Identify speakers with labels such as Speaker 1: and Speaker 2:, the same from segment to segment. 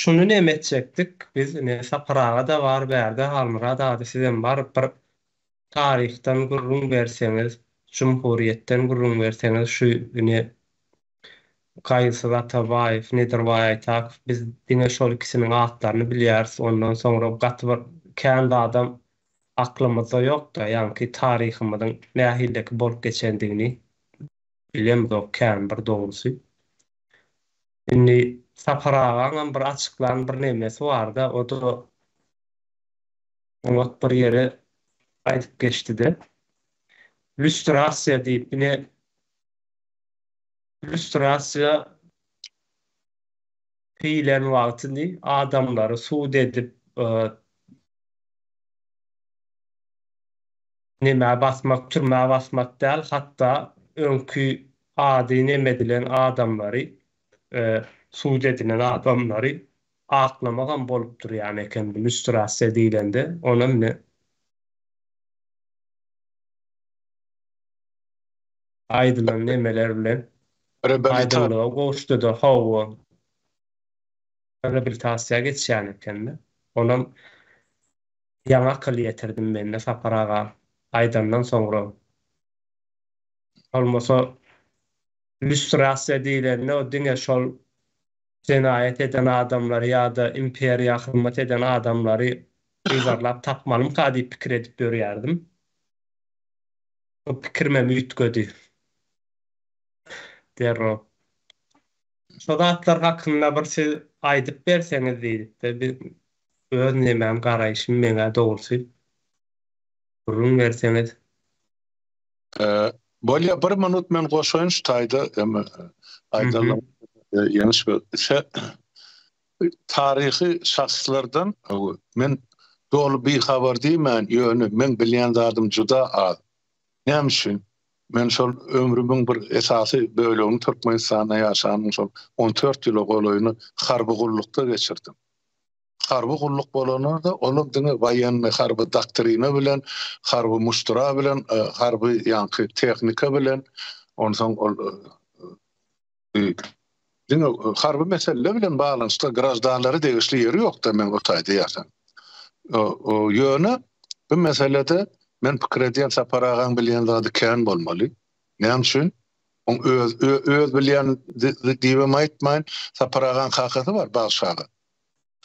Speaker 1: şunu nemetjekdik, biz saparaga da bar, berde halmyra da sizem bar, bir tarihten gurrun berseňiz, Cumhuriýetden gurrun berseňiz, şu Kaýsy Atabaýew, nedir aýtak, biz diňe şol ikisiniň atlaryny bilýäris, ondan soňra gaty bir kän adam aklymyzda ýok-da, ýani taryhymyzyň nähildeki bolup geçendigini bilýän bu kän bir dogrusy. Indi Saparagaň bir açyklan bir nemesi bar-da, o da oňa bir ýere aýdyp geçdi-de. Lüstrasiýa diýip, lüstrasiýa fiilen wagtyny adamlary suud edip näme basmak, türmä basmak däl, hatda öňkü ady nemedilen adamlary, suud edilen adamlary aklamagan bolupdyr ýani eken bu lüstrasiýa diýilende. Ona mine aýdylan nemeler bilen aýdynlyga goşdy-da hawa rehabilitasiýa geçýän eken-de. Onam ýa akıl ýetirdim men de Saparaga aýdandan soňra. Olmasa lüstrasiýa diýilende o diňe şol jenaýet eden adamlary ýa-da imperiýa hyzmat eden adamlary ýygarlap tapmalym diýip pikir edip görýärdim. O pikir meni üýtgedi. Derro. Şodatlar hakynda bir şey aýdyp berseňiz diýip-de bir öz nemem garaýşym meňe dogrusu gurrun berseňiz.
Speaker 2: Bolýa bir minut men goşaýyn şu taýda aýdalyň ýanyş taryhy şahslardan men dolu bir habar diýmän ýöne men bilýän zadym juda az. Näme üçin? Men şol ömrümiň bir esasy bölegini Türkmenistanda ýaşanyň şol 14 ýyl golaýyny harby gullukda geçirdim. Harby gulluk bolanlarda onuň diňe waýanny harby doktrina bilen, harby muştura bilen, harby ýanky tehnika bilen, onsoň diňe harby mesele bilen baglanyşda grajdanlary degişli ýeri ýok-da men o taýda ýaşan. O ýöne bu meselede men pikir edýän Saparagaň bilýän zady kän bolmaly. Näme üçin? On öz bilýän diýip aýtmaýyn, Saparagaň hakysy bar bagşaga.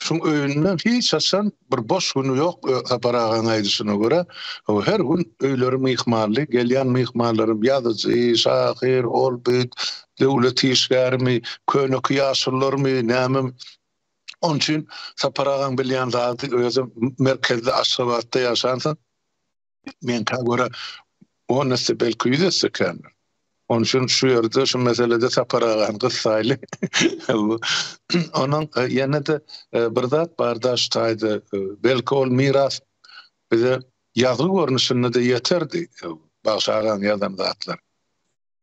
Speaker 2: Şuň öýünden hiç açan bir boş günü ýok Saparagaň aýdyşyna görä. O her gün öýleri myhmanly, gelýän myhmanlarym ýazyjy, şahyr, olbyt, döwlet işgärmi, könek ýaşullarmy, näme. Onun üçin Saparagaň bilýän zady özü merkezde Aşgabatda ýaşansyn. Men göre o näse belki ýüzesi kän. Onun üçin şu ýerde şu meselede Saparagaň gyssaýly. Onuň ýene-de bir zat barda şu taýda belki ol miras bize ýazy görnüşinde de ýeterdi. Bagşagan ýazan zatlar.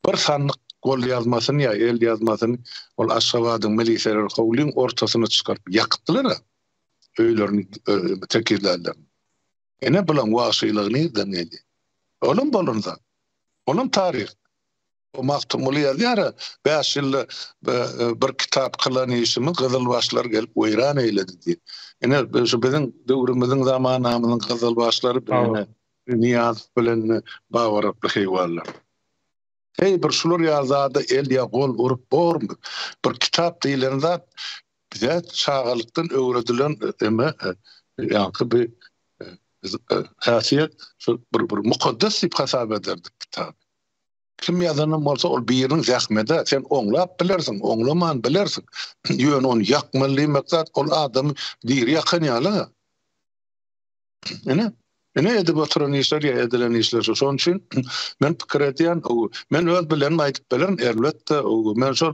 Speaker 2: Bir sanlyk gol ýazmasyny ýa el ýazmasyny ol Aşgabatyň miliseler howlyň ortasyna çykaryp ýakdylar. Öýlerini tekirlerler. Ene bilen waşylygyny nerden geldi? Olum bolunsa. Olum tarih. O maktumly ýazýar, 5 ýyl bir kitap kılan işimi Kızılbaşlar gelip weýran eýledi diýip. Ene şu biziň döwrümizin zamanamyzyň Kızılbaşlary bilen Niyaz bilen bawaraply heýwanlar. Hey bir şular ýazady el ýa-gol urup bormy? Bir kitap diýilen zat bize çağalykdan öwredilen ýa-da bir häsiýet bir mukaddes diýip hasap ederdik kitap. Kim ýazanam bolsa ol biriniň zähmede sen oňlap bilersiň, oňlaman bilersiň. Ýöne onu ýakmaly maksat ol adam diýir ýakyn ýaly. Ene edip oturan işler ya edilen işler. Şoň üçin men pikir edýän, men öz bilen aýdyp bilen elbetde men şol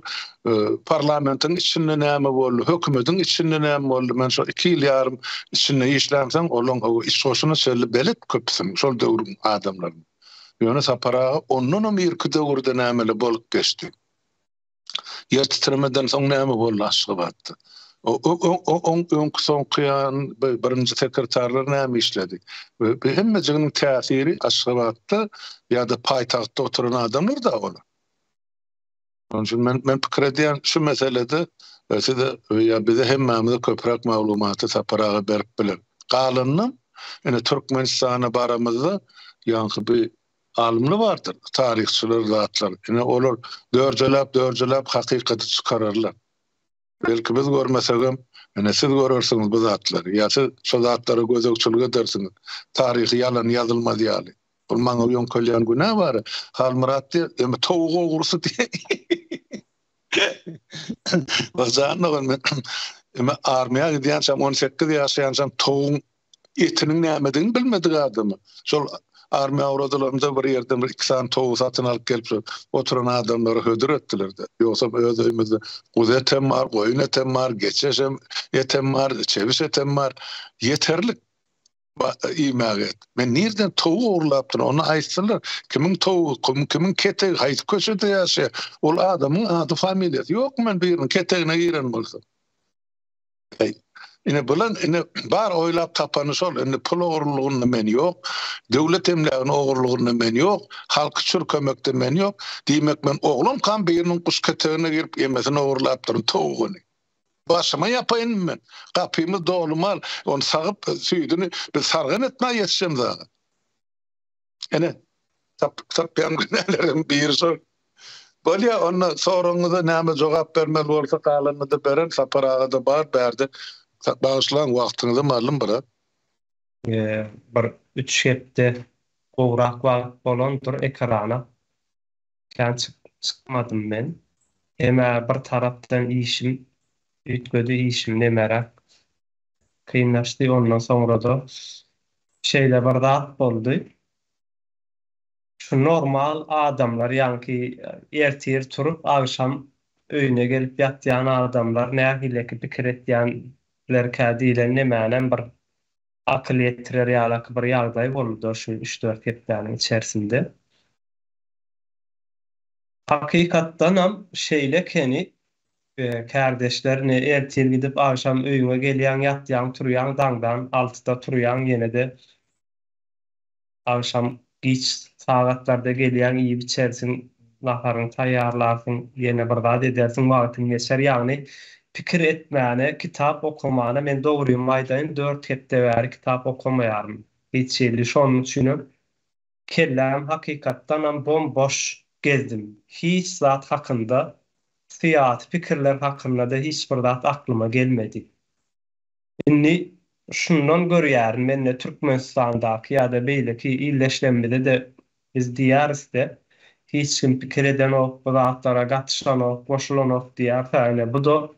Speaker 2: parlamentiň içinde näme boldy, hökümetiň içinde näme boldy, men şol 2 ýyl ýarym içinde işlämsäň olaň iş goşuny söýlep belet köpsiň şol döwrüň adamlaryny. Ýöne Saparaga ondan bir döwürde nämeli bolup geçdi. Ýer titremeden soň näme boldy Aşgabatda? On soňky birinji sekreterler näme işledi? Hemmejiginiň täsiri Aşgabatda ýa-da paýtagtda oturan adamlar da bolar. Onun üçin men pikir edýän şu meselede Ötede ya bize hemmemize köprek maglumaty saparaga berip bilen. Galanyny ene Türkmenistana baramyzda ýanky bir alımly bardyr, taryhçylar, zatlar. Ene olar dörjelep hakykaty çykararlar. Belki biz görmesegem, ene siz görersiňiz bu zatlar. Ya siz şu zatlary gözegçilik edersiňiz. Taryhy ýalan ýazylmaz ýaly. Bu maňa ýöňkelýän günä bar. Halmurat diýip, eme towy ogurusy diýip. Bazan men eme armiýa gidýänsem 18 ýaşaýansam towyň etiniň nämedigini bilmedik adamy. Şol armiýa oradalarynda bir ýerden bir 2 saat towy satyn alyp gelip oturan adamlary hödür etdiler de. Ýogsa öz öýümizde guza etem bar, goýun etem bar, geçeşem etem bar, çeviş etem bar. Yeterlik iýmäget. Men nerden towy orlapdyr, onu aýtsalar, kimiň towy, kimiň ketegi, haýsy köşede ýaşaýar, ol adamyň ady familiýasy. Ýok, men biriniň ketegine giren bolsam. Ine bulan ine bar oylap tapany şol, ine pul ogurlygyny men ýok, döwlet emlegini ogurlygyny men ýok, halky çürkömekde men ýok. Diýmek men oglum kan biriniň kuş ketegine girip emesini ogurlapdyr towyny. Başıma yapayım men. Kapımız dolumal. Onu sağıp süydünü bir sargın etmeye yetişeceğim zaten. Yani tapyan günelerim bir sor. Böyle onu sorunuzda neyme cevap vermeli olsa kalanını da veren saparağı da berdi. Bağışlan vaktinizi malum bırak.
Speaker 1: Bir 3 hepde gowrak wagt bolandyr ekrana. Kan çıkmadım men. Heme bir tarapdan işim ütgödü işim nemerak kıynaşdy, ondan sonra da şeyle bir zat boldy. Şu normal adamlar, ýanky ertir turup agşam öýüne gelip ýatýan adamlar, nähileki pikir etýänler kädilen nemänem bir akıl ýetirer ýaly bir ýagdaý boldy şu 3-4 hepdeniň içerisinde. Hakykatdan ham şeyle keni kardeşlerine ertel gidip akşam öýüňe gelýän, ýatýan, turýan, daňdan 6-da turýan, ýene de akşam giç sagatlarda gelýän, iýip içersiň, naharyň taýýarlarsyn, ýene bir zat edersiň, wagtyň geçer. Ýagny pikir etmäne, kitap okumana men dogruyum aýdaýyn 4 hepde bäri kitap okumaýarym. Hiç şeýle şonuň üçin kellem hakykatdan ham bomboş gezdim. Hiç zat hakynda, siyat pikirler hakynda da hiç bir zat aklyma gelmedi. Indi şundan görýärim, menne Türkmenistandaky ýa-da beýleki illeşlenmede de biz diýärisde hiç kim pikir eden ok, bu zatlara gatşan ok, goşulan ok diýär. Täne bu da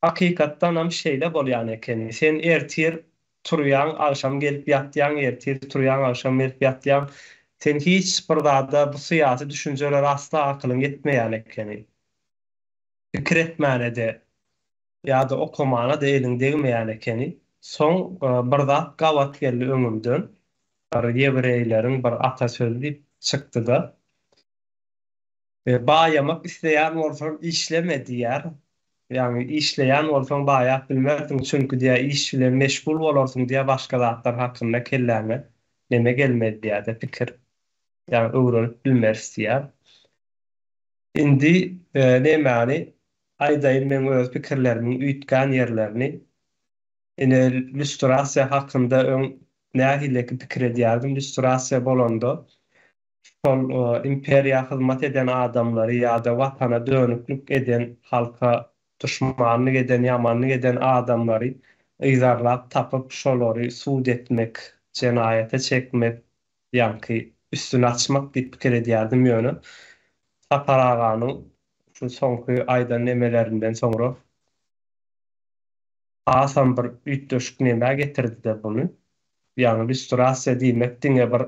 Speaker 1: hakykatdan ham şeýle bolýan eken. Sen ertir turýan, akşam gelip ýatýan, ertir turýan, akşam gelip ýatýan. Sen hiç bir zada bu syýasy düşünjeler asla akylyň ýetmeýän eken. Pikir etmäne de ýa-da okumana da eliň degmeýän ekeni. Soň bir zat gawat geldi öňümden. Bir ýebreylerin bir ata sözü çykdy da. Baýamak isleýän bolsaň işleme diýär. Ýani işleýän bolsaň baýak bilmersiň, çünki diýär iş bilen meşgul bolarsyň diýär, başga zatlar hakynda kelläme neme gelmedi diýär pikir. Ýani öwrenip bilmersiň diýär. Indi nämäni aýdaýyn men öz pikirlerimi üýtgän ýerlerini ine illüstrasiýa hakynda nähileki pikir edýärdim. Illüstrasiýa bolanda şol imperiýa hyzmat eden adamlary ýa-da watana dönüklük eden, halka düşmanlyk eden, ýamanlyk eden adamlary ýyzarlap tapyp şolary suud etmek, jenaýete çekmek, ýanky üstüne açmak diýip pikir edýärdim ýöne. Saparaganyň şu soňky aýda nemelerinden soňra asan bir üýtdöşük näme getirdi de bunu. Ýani illüstrasiýa diýmek diňe bir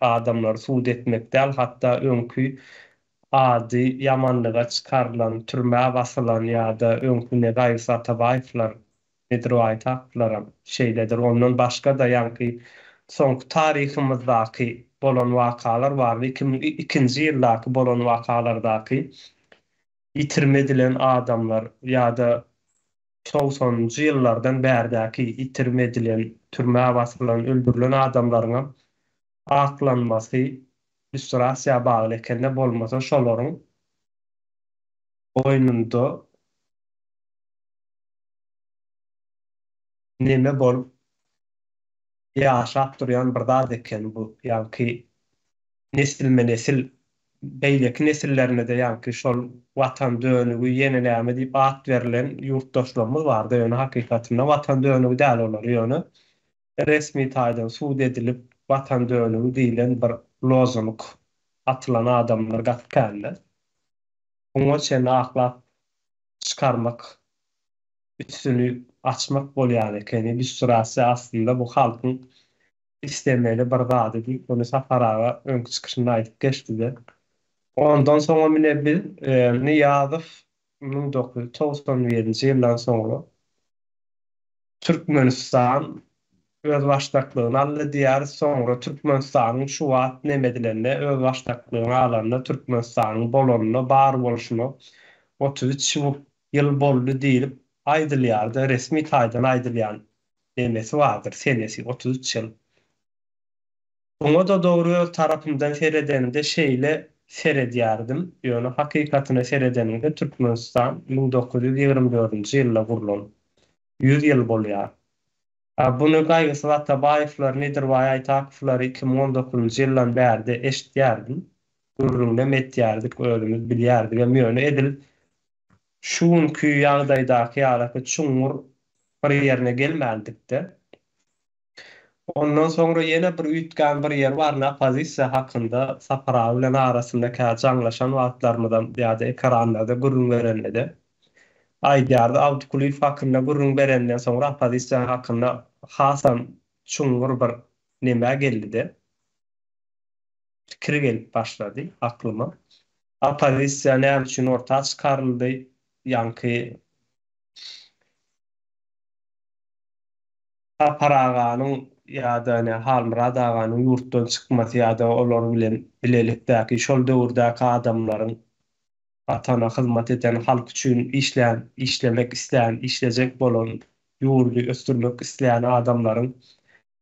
Speaker 1: adamlar suud etmekdäl, hatda öňkü ady ýamanlyga çykarylan, türmäge basylan ýa-da öňküne gaýsy Atabaýevler, nedir o aýtaklar şeýledir. Ondan başga da ýanky soňky taryhymyzdaky bolan wakalar bar. 2002-nji ýyldaky bolan wakalardaky ýitirmedilen adamlar ýa-da 90-njy ýyllardan bäridäki ýitirmedilen, türmäge basylan, öldürilen adamlaryň aklanmasy illüstrasiýa bagly ekende bolmasa şolaryň oýnunda neme bolup ýaşap durýan bir zat eken bu. Ýa-ni nesilme nesil beýleki nesillerine de ýa-ni şol watan dönügi ýeniläme diýip at berilen ýurtdaşlarymyz bar. Ýöne hakykatynda watan dönügi däl olar ýöne. Resmi taýdan suud edilip watan dönügi diýilen bir lozunok atylan adamlar gatkanlar. Oňa şeýle aklap çykarmak, üstünü açmak bolýar ekeni bir süräsi aslında bu halkyň istemeli bir zady diýip bunu Safaraga öňkü çykyşynda aýdyp geçdi. Ondan soňra mine bir Niýazow 1997-nji ýyldan soňra Türkmenistan öz başdaklygyny aldy diýär. Soňra Türkmenistanyň şu wagt nemedilerine öz başdaklygyny alanda Türkmenistanyň bolanyna bar boluşyna 33 ýyl boldy diýilip aýdylýardy. Resmi taýdan aýdylýan demesi vardyr. Senesi 33 ýyl. Oňa da dogry öz tarapymdan seredenimde şeýle seredýärdim. Ýöne hakykatyna seredenimde Türkmenistan 1924-nji ýylda gurulan 100 ýyl bolýar. Bunu gaýgysy Atabaýewler, Nedirbaý Aýtakowylar 2019-njy ýyldan bäri eşitýärdim. Gurrundan etýärdik, özümiz bilýärdik. Ýöne edil şuňky ýagdaýdaky ýa-da çuňur bir ýerine gelmändik-de. Ondan soňra ýene bir üýtgän bir ýer bar, opozisiýa hakynda Safaraw bilen arasyndaky jaňlaşan wagtlarymyzdan ýa-da ekranlarda gurrun berenede. Aýdýardy, Abdulkuliýew hakynda gurrun berenden soňra opozisiýa hakynda hasan çuňur bir neme geldi-de. Fikir gelip başlady aklyma. Opozisiýa näme üçin ortağa çykaryldy? Ýa-ni Aparaganyň ýa-da Halmurad aganyň ýurtdan çykmasy ýa-da olar bilen bilelikdäki şol döwürdäki adamlaryň watana hyzmat eden, halk üçin işlemek isleýän, işlejek bolan, ýurdu ösdürmek isleýän adamlaryň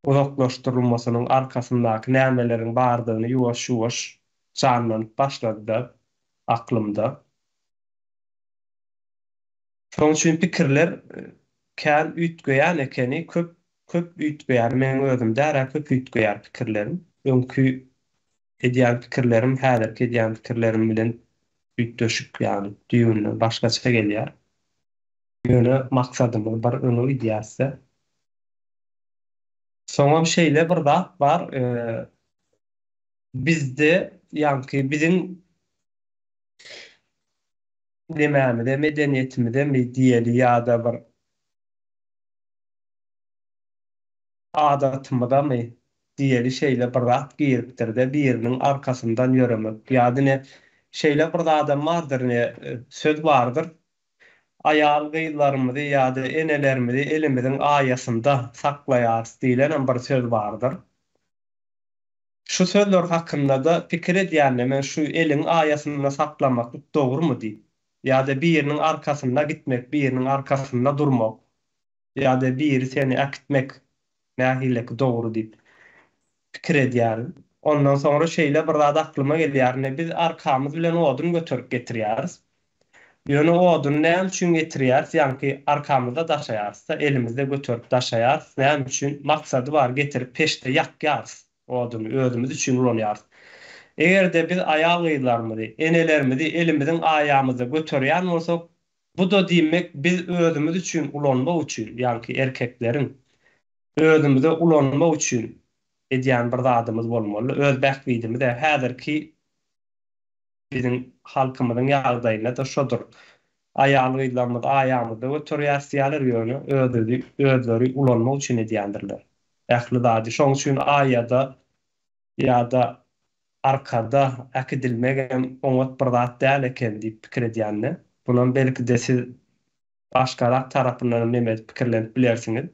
Speaker 1: uzaklaşdyrylmasynyň arkasyndaky nämeleriň bardygyny ýuwaş-ýuwaş çanlanyp başlady aklymda. Şoň üçin pikirler kän üýtgeýän ekeni köp üýtgeýär. Men özüm däre köp üýtgeýär pikirlerim. Öňkü edýän pikirlerim häzirki edýän pikirlerim bilen üýtdeşik, ýani düýünle başgaça gelýär. Ýöne maksadymy bir öňe ideýasy. Soňra şeýle bir zat bar, bizde ýa-ni biziň demämide, medeniýetimizde mi diýeli ýa-da bir adatymyzda diýeli şeýle bir zat giyiripdir-de biriniň arkasyndan ýöremek. Ýa-da şeýle bir adam bardyr, söz bardyr. Aýal gyýlarymyzy ýa-da enelerimizi elimiziň aýasynda saklaýar diýilen bir söz bardyr. Şu sözler hakynda da pikir edýän men şu eliň aýasynda saklamak dogrymy diýip, ýa-da biriniň arkasynda gitmek, biriniň arkasynda durmak, ýa-da biri seni akitmek nähileki dogry diýip pikir edýär. Ondan soňra şeýle bir zat aklyma gelýär, biz arkamyz bilen odun götürüp getirýäris. Ýöne odun näme üçin getirýäris? Ýa-ni arkamyzda daşaýarys, elimizde götürüp daşaýarys. Näme üçin? Maksady bar, getirip peşde ýakýarys. Oduny özümüz üçin ulanýarys. Egerde biz aýal gyýlarymyzy, enelerimizi elimiziň aýamyza götürýän bolsak, bu da diýmek biz özümüz üçin ulanmak üçin, ýa-ni erkekleriň özümüze ulanmak üçin edýän bir zadymyz bolmaly. Öz bähbidimiz de häzirki biziň halkymyzyň ýagdaýyna da şodur. Aýal gyýlarymyz aýamyzda götürýärsiýalar ýöne özleri ulanmak üçin edýändirler. Ähli zady şoň üçin aýada ýa-da arkada akidilmegen oňat bir zat däl eken diýip pikir edýänler. Bunun belki de siz başgalar tarapyndan neme pikirlenip bilersiňiz.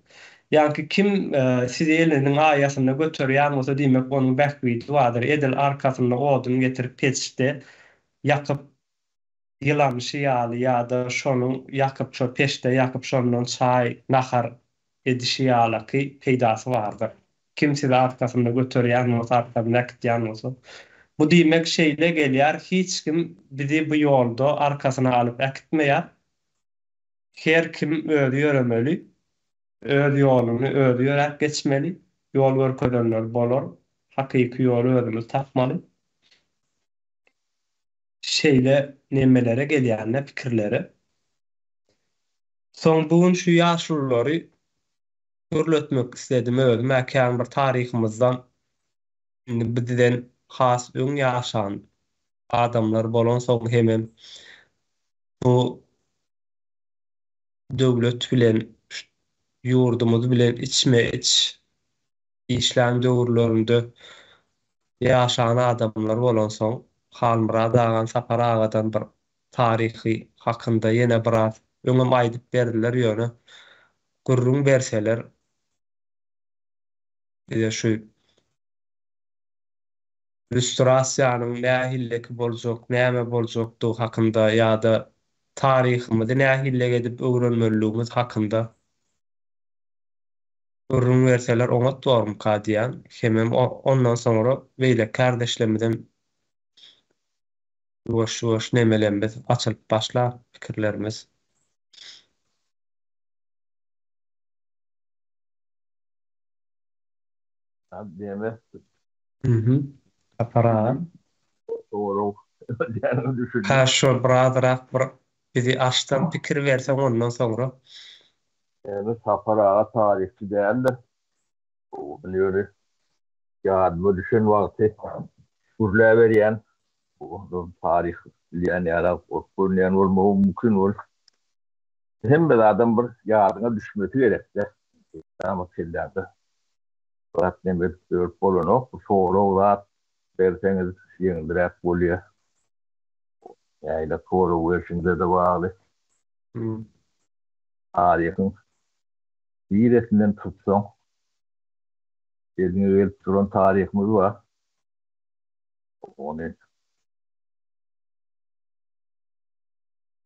Speaker 1: Ýa-ni kim sizi eliniň aýasyna götürýän bolsa diýmek onuň bähbidi wadyr. Edil arkasynda odun getirip peçde ýakyp ýylanşy ýaly ýa-da şonuň ýakyp şo peçde ýakyp şondan çaý nahar edişi ýaly peýdasy bardyr. Kim sizi arkasynda götürýän bolsa, arkadan akitýän bolsa, bu diýmek şeýle gelýär, hiç kim bizi bu ýolda arkasyna alyp akitmeýär. Her kim özi ýöremeli. öz ýoluny özü ýörek geçmeli. Ýol görkelenler bolar. Hakyky ýoly özümiz tapmaly. Şeýle nemelere gelýärne pikirleri. Soň bugun şu ýaşulary görletmek istedim özüm. Mäkän bir taryhymyzdan bizden has öň ýaşan adamlar bolan soň hemem bu döwlet bilen ýurdumuz bilen içme iç işlän döwürlerinde ýaşan adamlar bolan soň Halmyrad agan Sapar agadan bir taryhy hakynda ýene biraz öňem aýdyp berdiler ýöne gurrun berseler şu illüstrasiýanyň nähilleki boljak, näme boljakdygy hakynda ýa-da taryhymyzy nähille edip öwrenmeliligimiz hakynda gurrun berseler oňa doğrum kadiýan. Hemem ondan soňra beýle kardeşlerimizden boş nemelerimiz açylyp başlar pikirlerimiz.
Speaker 3: Deme
Speaker 1: Apara.
Speaker 3: doğru. Yani düşün.
Speaker 1: Ha şol birazrak bir bizi açdan pikir berseň ondan soňra.
Speaker 3: Yani Sapara tarihçi değerli. O biliyor. Ya bu düşün vakti. Urla veriyen bu tarih yani Arap okuyan olma mümkün ol. Hem bir adam bir yadına düşmesi gerekli. Ama şeylerde. Fakat ne bir dört bolunu sonra olar derseniz yenidirek oluyor. Yani sonra versiyonda da var. Tarihin birisinden tutsan dediğin gibi duran tarihimiz var. Onu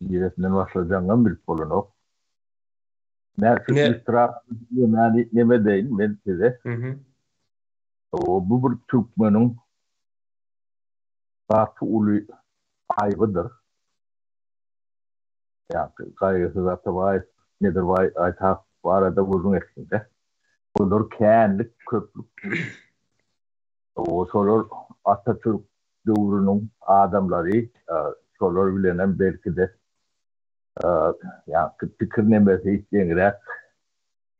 Speaker 3: birisinden başlayacağından bir polonok. Nerede itiraf yani neme değil ben size. O bu bir Türkmenin farklı ulu ayıbıdır. Yani gayrısı zaten var. Nedir var? Aytak var arada uzun eksinde. Olur kendilik köklük. O sorar Atatürk dövrünün adamları sorar bilenen belki de yani fikir nemesi isteyenler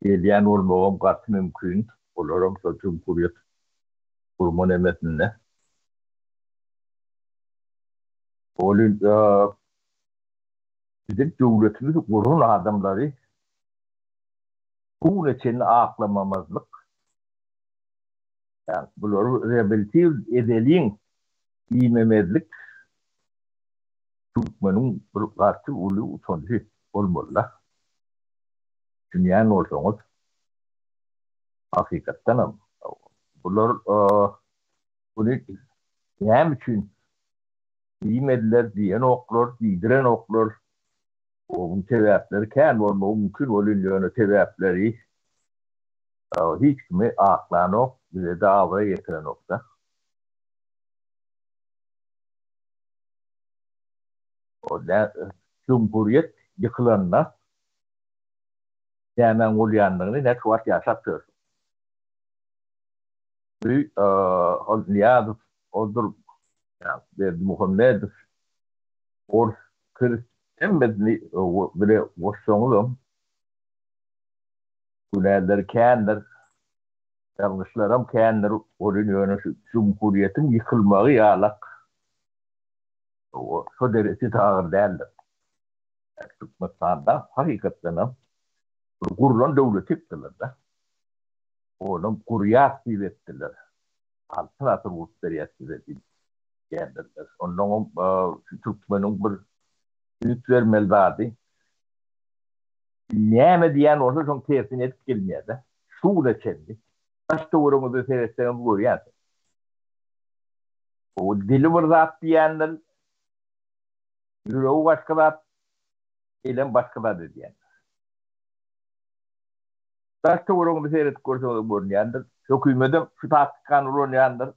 Speaker 3: geleyen olmağım katı mümkün. Olurum da Cumhuriyet kurma nemesinde. Onun bizim devletimiz kurun adamları bunun için aklamamazlık. Yani bunları rehabilitatif edelim İmemezlik Türkmen'in bir karşı ulu sonucu olmalılar. Dünyanın olsanız hakikaten bunlar bunu hem için İmediler diyen oklar, diydiren oklar onun sebepleri kendi olma mümkün olunca sebepleri hiç kimi aklan ok bize davaya getiren okta. O da Cumhuriyet yıkılanına hemen oluyanlığını ne tuvat yaşatıyor. Bu niyazı odur yani Muhammed or kır emmedli bile boşluğum günahlar kendiler yanlışlarım kendiler oluyor Cumhuriyetin yıkılmağı yalak o derece ağır değerler. Türkmenistan'da hakikaten kurulan devlet ettiler de. Onun kuruyat ettiler. Altın atır muhteriyat ettiler. Kendiler. Onun Türkmen'in bir büyük vermeli vardı. Neyme diyen olsa çok tersine etkilmeydi. Şu da kendi. Başta uğramızı seyretsen bu yani. O dili bir zat diyenler yüreği başka zat eylem başka zat diyenler. Başta uğramızı seyretip görsen bu yani. Çok ümedim şu taktikan olan yani.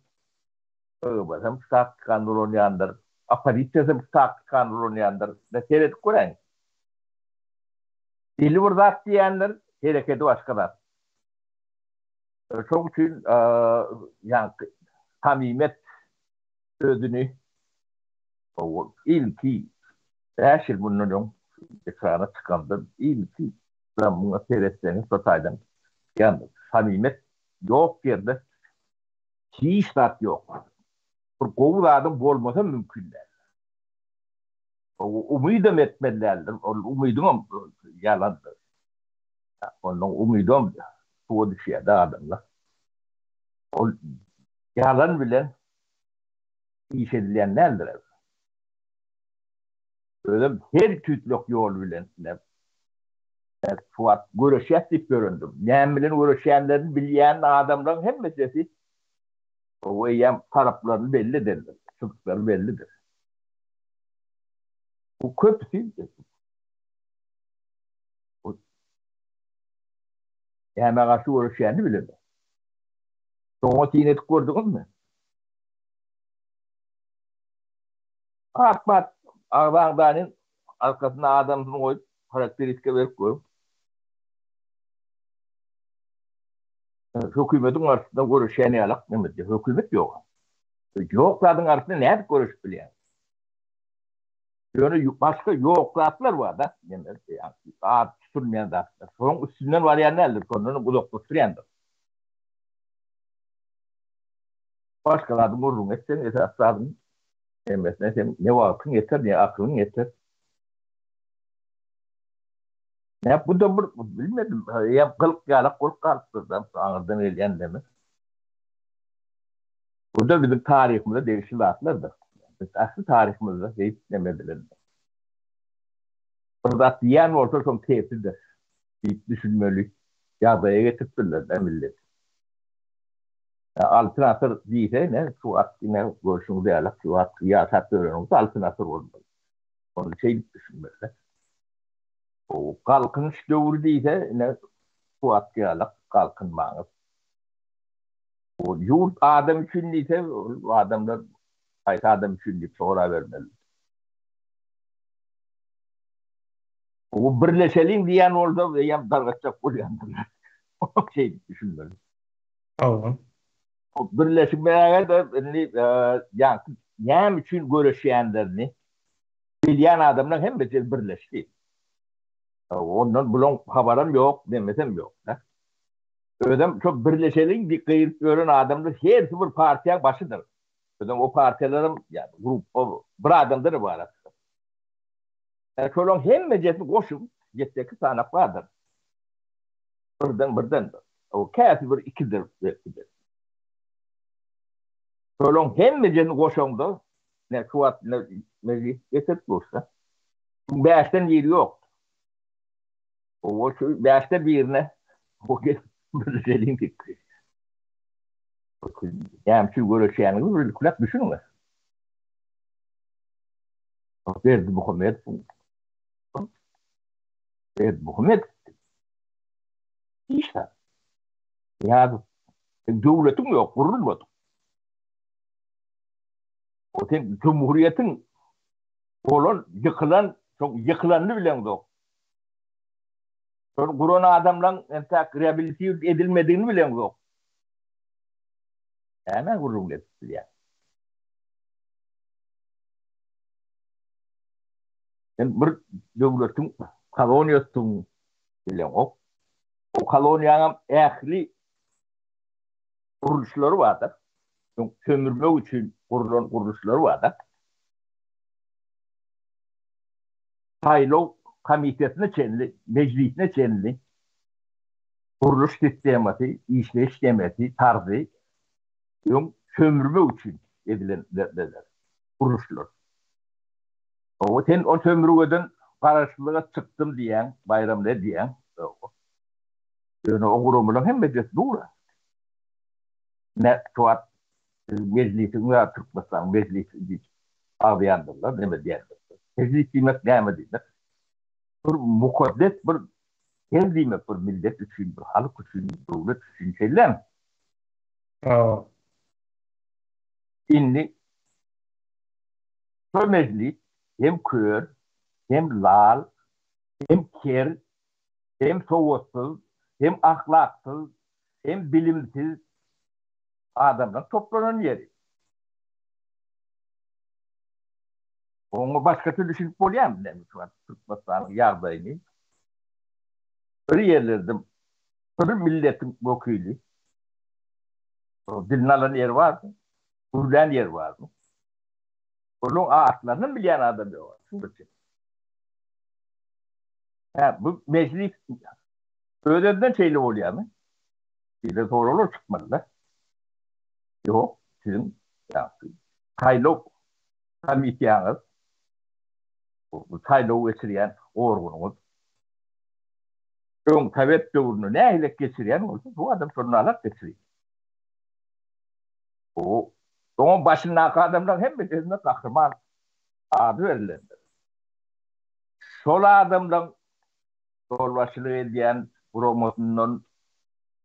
Speaker 3: Basam şu taktikan olan yani. Aparitesem şu taktikan olan yani. Ne seyretip gören. Dili bir zat diyenler Hareketi başka. Çok için yani tamimet sözünü o ilki eşil bunun ekrana çıkandı. İlki ben bunu seyrettiğini sataydım. Yani tamimet yok yerde hiç tat yok. Bir kovuladım olmasa mümkün değil. Umudum etmelilerdir. Umudum yalandır. Onun umudum bu düşüyor adamlar. O yalan bile iş edilenlerdir. Öyle her türlü yol bilen Fuat görüşetlik göründüm. Ne bilen görüşenlerin bilyen adamların hem meselesi o eyyam tarafları bellidir. Sıkları bellidir. Bu köpüsü hemen karşı görüşeni bilir. Sonra tinet gördünüz mü? Atmat Ağdağ'ın arkasına adamını koyup karakteristik verip koyup hükümetin karşısında görüşeni alak demedi. Hükümet yok. Yokladın karşısında ne görüş biliyor? Böyle başka yoklatlar var da. Yani ağır tutulmayan da. Son üstünden var ya nedir? Sonunu kulak tutturuyandır. Başkalarının vururum etsen esaslarını mesela sen ne vakın yeter ne aklın yeter. Ne bu da bilmedim. Ya kılık yalak kılık kalktırdım. Anladım eleyen demek. Bu da bizim tarihimizde değişik laflardır. Aslı tarihimizde deyip demediler. Burada diyen orta çok tesirdir. Deyip düşünmeli. Yazıya getirtirler de millet. Altın asır değilse ne? Şu at yine görüşünü değerlik. Şu at yasat öğrenimizde altın asır olmalı. Onu şey düşünmeliler. O kalkınış doğru değilse ne? Şu at değerlik kalkınmanız. O yurt adam için değilse o adamlar hayat adam için deyip sonra vermeli. O birleşelim diyen orada ve yap dargaçacak oluyandılar. O şey düşünmeli.
Speaker 1: Oh.
Speaker 3: O birleşik beraber de yani yem için görüşenlerini bilyen adamlar hem de birleşti. Ondan bulun haberim yok demesem yok. Ödem çok birleşelim bir kıyıp gören adamlar her bir partiye başıdır. Ödem o partilerin yani grup bir adamdır var aslında. Yani şöyle hem meclisi koşup yetteki sanak vardır. Birden. O kâfi bir ikidir. Şöyle hem meclisi koşumda ne kuat ne meclis yeter olsa. Beşten yeri yok. O şu beşten birine o birleşelim gitti. Yani şu görüşeniniz bir kulak düşünün. Verdi Muhammed işte. Yani devletin yok, kurulmadı. O sen cumhuriyetin olan çok yıkılanını bilen yok. Sonra Kur'an adamla rehabilite edilmediğini bilen yok. Hemen kurulmadı yani. Yani bir devletin kolonyasını bilen yok. O kolonyanın ehli kuruluşları vardır. Sömürmek için kurulan kuruluşları vardır. Haylo komitesine çenli, meclisine çenli kuruluş sistemati, işleyiş demeti, tarzı sömürme için edilen kuruluşlar. O sömürgeden karşılığa çıktım diyen, bayramda diyen yani o kurumunun hem meclis doğru. Ne tuat meclisin veya Türkmenistan meclisi ağlayandırlar, ne mi diyendir. Meclis demek ne mi diyendir. Bir mukaddes bir bir millet için, bir halk için, devlet için şeyler.
Speaker 1: Oh.
Speaker 3: Şimdi şu meclis hem kör, hem lal, hem ker, hem soğutsuz, hem ahlaksız hem bilimsiz adamlar toplanan yeri. Onu başka türlü düşünüp bolýan demiş var. Türkmenistan'ın ýagdaýyny. Bir yerlerde bir milletin wekili. Dilini alan yer var mı? Kurulan yer var mı? Onun ağaçlarını bilýän adam yok. Bu meclis ödenden şeyli bolýarmy? Bir de doğru çıkmalılar. Yok, sizin saylov komiteýaňyz, saylov geçirýän orgunyňyz, öň sebep döwrüni nähile geçirýän bolsa, bu adam şonu alap geçirýär. Onun başındaki adamlar hemmesine kahraman adı verilir. Şol adamlar doğrulaşılığı edýän promosyonun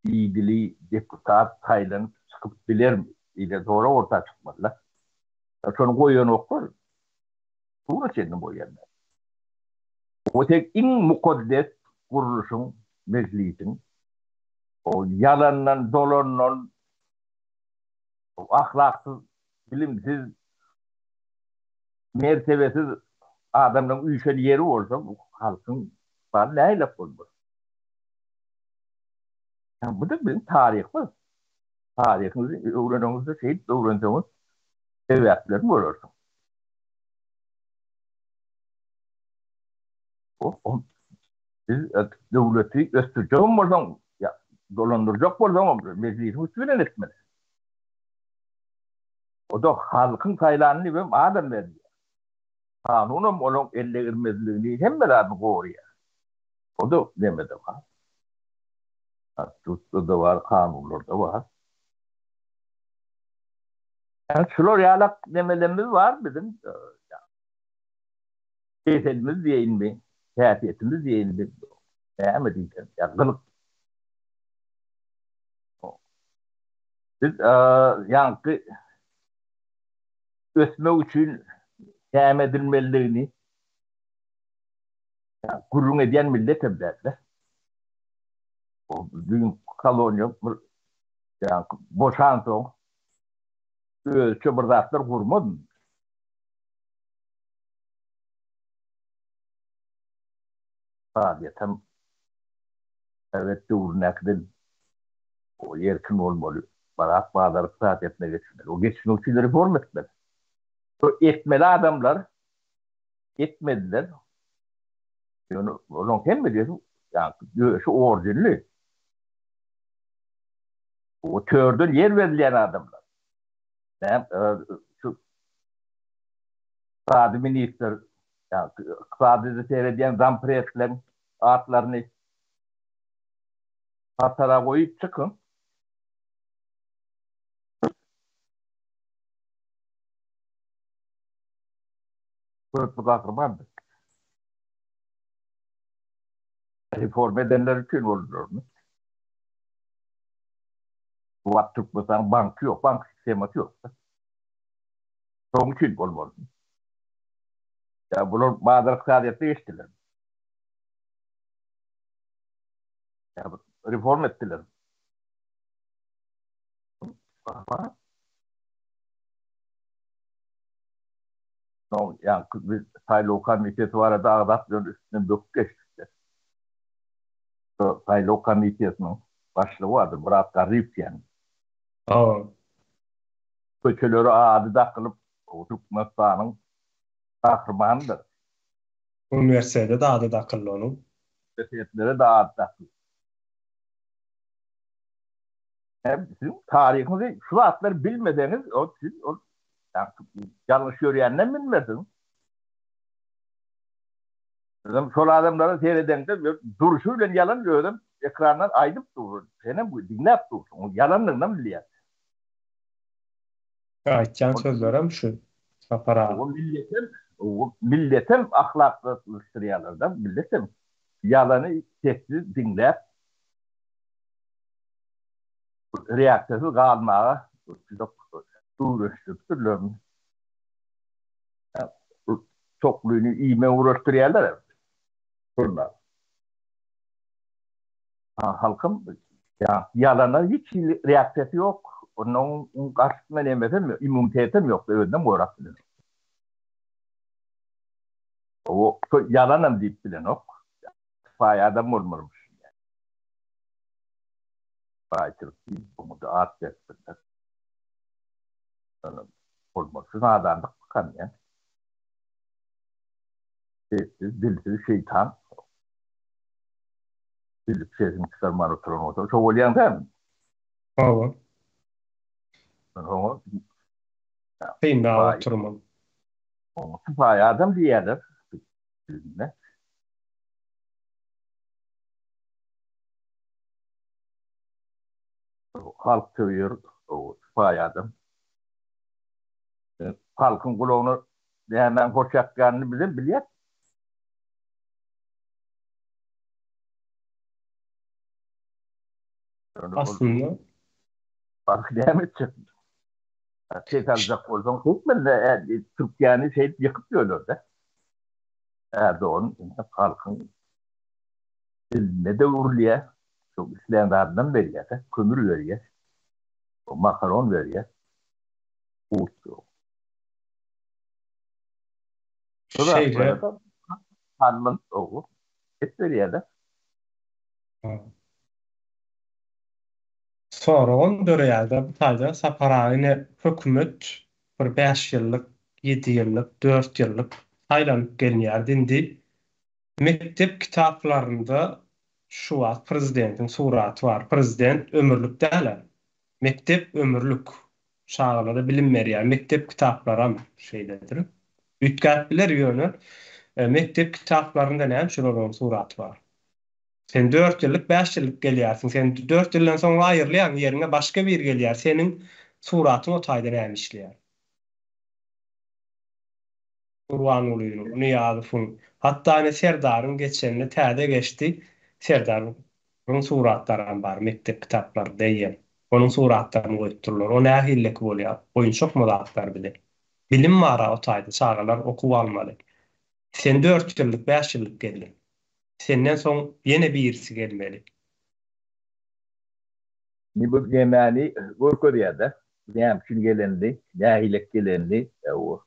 Speaker 3: ilgili deputat sayılan çıkıp bilir mi? İle doğru orta çıkmadılar. Şonu koyuyor nokta. Doğru senin bu yerine. O tek in mukaddes kuruluşun, meclisin, o yalandan, dolandan, ahlaksız, bilimsiz, mertebesiz adamların uyuşan yeri olsa bu halkın bana ne laf olmaz. Yani bu da bizim tarihimiz. Tarihimizi öğrenmemizde öğrendiğimiz sebeplerini görürsün. Biz devleti göstereceğim olsam, dolandıracak olsam meclisini üstüne etmeli. O da halkın sayılarını ve adam veriyor. Kanunum onun elle girmezliğini hem beraber koruyor. O da demedi var. Tuttu da var, kanunlarda var. Yani şular yalak demelerimiz var bizim. Siyasetimiz diyeyim mi? Siyasiyetimiz diyeyim mi? Ne diyeceğim? Ya kılık. Biz yankı ösme için devam edilmeliğini kurun ediyen millet evlerle. Düğün kolonya boşansın çöbürdatlar kurmadı. Sadece tam evet örnekten o yerkin olmalı. Barak bağları saat etme geçmeli. O geçinlikçileri reform etmeli. O etmeli adamlar etmediler. Yani onun hem mi diyorsun? Yani şu orijinli. O tördün yer verilen adamlar. Yani, şu Sadi Minister, yani Sadi'de seyrediyen zampreslerin atlarını hatara koyup çıkın. Kırıklık akırmandır. Reform edenler için olur mu? Bu Türk mesela bankı yok, bank sisteması yok. Onun için olmalı. Ya bunu bazı kısayette geçtiler. Ya reform ettiler. Ama yani bir sayılı komitesi var da Ağdat'ın üstüne döküp geçtiler. Sayılı komitesinin başlığı vardı. Murat Garip yani. Köçeleri adı da kılıp Türkmenistan'ın kahramanıdır.
Speaker 1: Üniversitede de adı da akıllı onun.
Speaker 3: Üniversitelere de adı da kılıp. Sizin tarihinizi, şu adları bilmedeniz, siz yani, yanlış yürüyenle bilmediniz. Sol adamları seyredenler duruşuyla yalan gördüm. Ekrandan aydıp durur. Senin bu dinlep dursun. O yalanlığından biliyor.
Speaker 1: Aytcan sözlerim şu. Sapara.
Speaker 3: O milletin ahlaklılaştırıyorlar da milletin yalanı sessiz dinlep reaksiyonu kalmaya uğraştırırlar. Çokluğunu iyime uğraştırıyorlar. Bunlar. halkım ya yalana hiç reaksiyeti yok. Onun karşısında ne immunitetim yok. Önden uğrak bilen. O yalanım deyip bilen ok. Fayada murmurmuş. Fayçılık değil. Bunu da art etsinler. Murmursuz adamlık kan yani. Sessiz, dilsiz şeytan. Dilsiz sesini çıkarman oturan olsa. Çok olayan değil mi?
Speaker 1: Hava.
Speaker 3: Onu
Speaker 1: Kıyma oturmam.
Speaker 3: fay adam diyelim. Ne? Halk seviyor. O fay adam. Halkın kulağını hemen hoşçakalını biliyor.
Speaker 1: Aslında
Speaker 3: Fark devam çıktı. Şey alacak olsam hükmen Türkiye'nin yıkıp diyorlar da. Erdoğan halkın ne de uğurluyor. Çok İslam'dan veriyor da. Kömür veriyor. Makaron veriyor. Uğurluyor.
Speaker 1: şeyle
Speaker 3: Hanımın oğlu. Hep veriyor da.
Speaker 1: sonra on dörýärde bu taýda saparagyny hökümet bir 5 ýyllyk, 7 ýyllyk, 4 ýyllyk aýlanyp gelýär dindi. Mektep kitaplarında şu wagt prezidentin suraty bar. Prezident ömürlük däl. Mektep ömürlük. Şagylarda bilim berýär. Mektep kitaplara şeydedir. Ütgätler ýöne mektep kitaplarında näme şolorun suraty bar. Sen 4 ýyllyk, 5 ýyllyk gelýärsiň. Sen 4 ýyldan soňra aýrylýan ýerine başga bir gelýär. Senin suratyň o taýda näme işleýär? Urwan ulyny, Niýazowyň, hatda ne Serdaryň geçenine täze geçdi. Serdaryň suratlaram bar mektep kitaplarynda ýer. Onuň suratlaryny goýupdyrlar. O nähillik bolýar. Oýunçak mylaklar bile. Bilim mara o taýda çağalar okup almaly. Sen 4 ýyllyk, 5 ýyllyk geldin. Senden soň ýene birisi gelmeli.
Speaker 3: Ni bu yemeğini görüyor da. Şun gelendi. Nehilek gelendi. O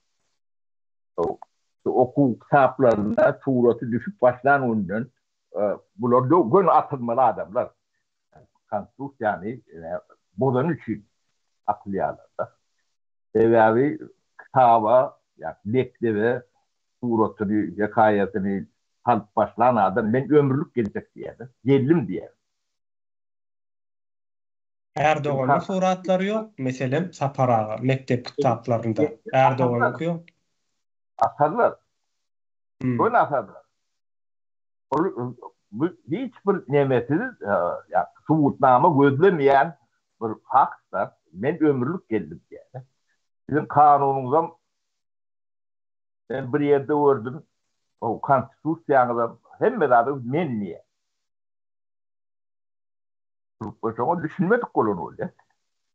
Speaker 3: okul kitaplarında suratı düşüp başlan önden. Bunlar da gün atılmalı adamlar. Kansus yani bunun için akıllıyalar da. Sebebi kitaba yani lekleri suratını, yakayetini halk başlan adam ben ömürlük gelecek diye. Geldim diye.
Speaker 1: Erdoğan'ın suratları yok. Mesela Sapara, mektep kitaplarında. Erdoğan okuyor.
Speaker 3: Atarlar. Bunu atarlar. Hiçbir nimetidir. Yani subutname gözlemeyen bir haktır. Ben ömürlük geldim diye. Bizim kanunumuzdan ben bir yerde gördüm. O konstitüsyonda hem beraber men niye? Türkçe düşünmedik kolonu olacak.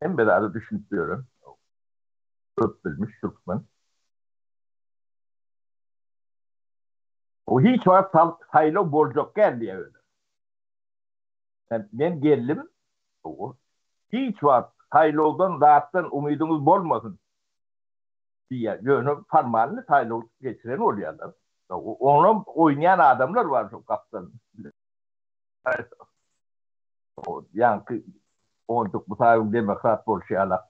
Speaker 3: Hem beraber düşünüyorum. Çok bilmiş Türkmen. O hiç var sayılı borcuk geldi öyle. Yani ben geldim. O hiç var sayılıldan rahattan umudumuz bolmasın diye yönü parmağını sayılı geçiren oluyorlar. Onu oynayan adamlar var çok kaptan. Yani onduk bu sayılı demokrat bolşiyalar.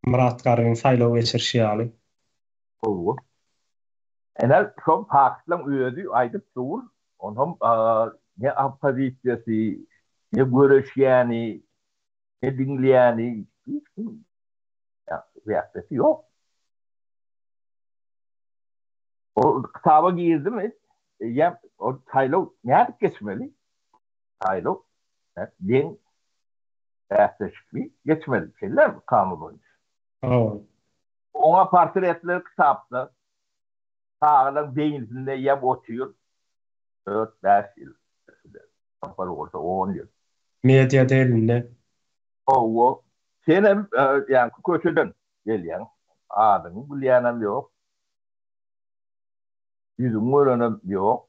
Speaker 1: Murat Karay'ın sayılı geçirşiyalı.
Speaker 3: O. Enel çok haklı üyedi aydıp dur. Onun ne apazisyası, ne görüşyeni, ne dinleyeni hiç reaksiyeti yok. O kitaba girdi mi? Ya o Taylo nerede geçmeli? Taylo din reaksiyeti geçmeli şeyler mi kanun boyunca? Ona portretleri kitapta sağlam beyninde yap oturuyor. 4-5 yıl. Kapalı olsa 10 yıl.
Speaker 1: Medya elinde.
Speaker 3: O senin yani köşeden gelen adını bileyenim yok. Yüzümü öğrenim yok.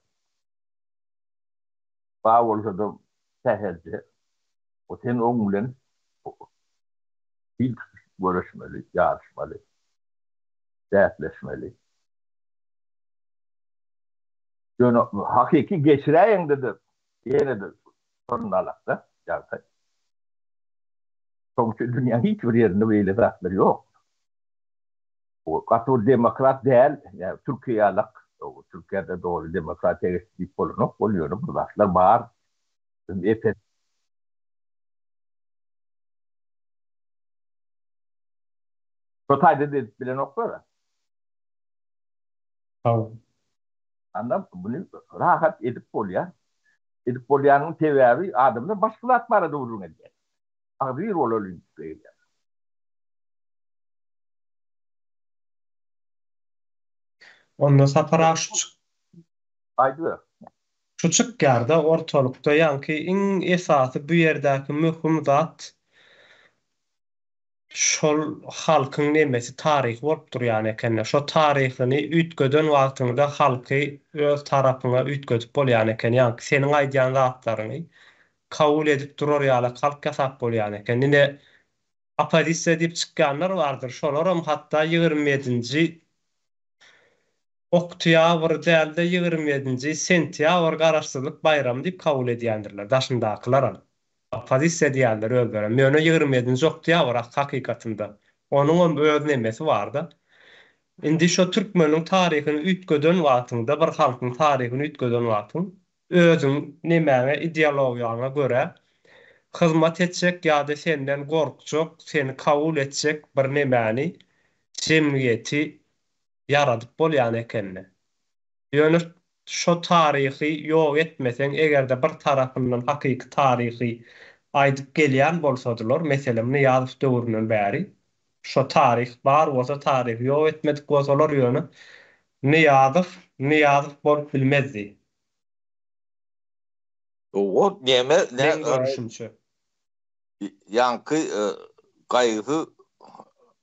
Speaker 3: bağ olsa da seherdi. O senin oğlun ilk görüşmeli, yarışmalı, dertleşmeli. Yani hakiki geçireyen dedi. Yine de sorunlarla yani sonuçta dünyanın hiçbir yerinde böyle zatları yok. O katı demokrat değil, yani Türkiye'lik, Türkiye'de doğru demokrat egeçlik oluyor. Bu zatlar bağır. Efendim, Sotay'da dedik bile noktalar.
Speaker 1: Tamam.
Speaker 3: Anladın mı? Bunu rahat edip oluyor. Edip oluyanın tevavi adamlar başkalar para doğru ediyor. Ağır rol oluyor.
Speaker 1: Ondan sapara
Speaker 3: Aydın.
Speaker 1: şu çıkgarda ortalıkta yankı in esası bu yerdäki möhüm zat şol halkyň nemesi taryh bolupdyr ýani ekenne. Şo taryhyny ütgöden wagtynda halky öz tarapyna ütgödüp bolýan eken. Ýani seniň aýdýan zatlaryny kabul edip durar ýaly halk ýasap bolýan eken. Ine opozisiýa diýip çykýanlar bardyr. Şolaram hatda 27-nji Oktyabr dälde 27-nji sentýabr garaşsyzlyk bayramy diýip kabul edýändirler. Daşyndakylar. Opozisiýa diýenler özleri. Mene 27-nji oktyabr hakykatynda. Onuň öz nemesi barda. Indi şo türkmeniň taryhyny ütgöden wagtynda bir halkyň taryhyny ütgöden wagtyň özüň nemäge ideologiýaňa görä hyzmat etjek ýa-da senden gorkjak, seni kabul etjek bir nemäni jemgyýeti ýaradyp bolýan ekenne. Ýöne şo taryhy ýok etmeseň egerde bir tarapyndan hakyky taryhy aýdyp gelýän bolsadylar, meselem Niýazow döwründen bäri şo taryh bar bolsa taryhy ýok etmedik bolsalar ýöne Niýazow bolup bilmezdi.
Speaker 4: O neme ne
Speaker 1: Men görüşümçe.
Speaker 4: yankı gaýgy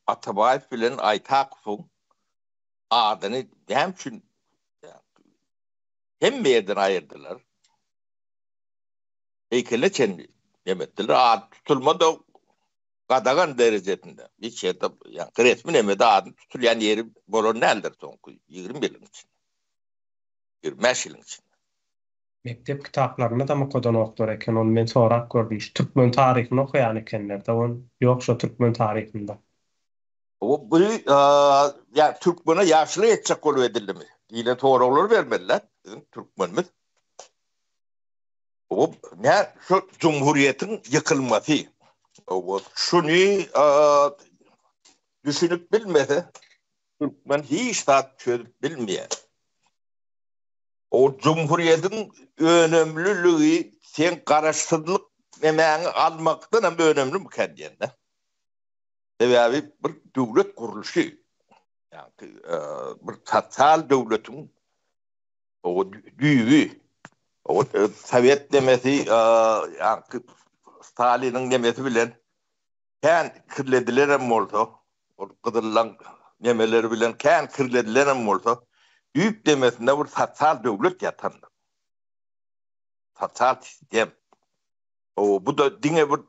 Speaker 4: Atabaýew bilen Aýtakowyň adyny hem üçin hem yerden ayırdılar. Heykelle çenli demettiler. Ad tutulmadı qadagan derejetinde. Bir şeyde yani resmi nemede adı tutulyan yeri bolon neldir soňky 20 ýylyň için. 25 ýylyň için.
Speaker 1: Mektep kitaplarına da mokodan oklar eken, onu men sorak gördüm. Türkmen tarihini okuyan ekenler de on yok şu Türkmen tarihinde.
Speaker 4: O bu ya Türkmen'e yaşlı etçek olup edildi mi? Yine toğrulur vermeliler. Bizim Türkmenimiz. O ne şu Cumhuriyet'in yıkılması. O şunu düşünüp bilmese Türkmen hiç saat çözüp bilmeyen. O Cumhuriyet'in önemliliği sen karıştırılık emeğini almaktan hem önemli mi kendine? Sebebi bir devlet kuruluşu. Yani bir tatsal devletin o düğü, o Sovyet demesi, yani Stalin'in demesi bilenken kirlediler hem olsa, o kıdırlan demeleri bilen ken kirlediler hem olsa, büyük demesinde bir tatsal devlet yatandı. Tatsal sistem. O bu da dine bir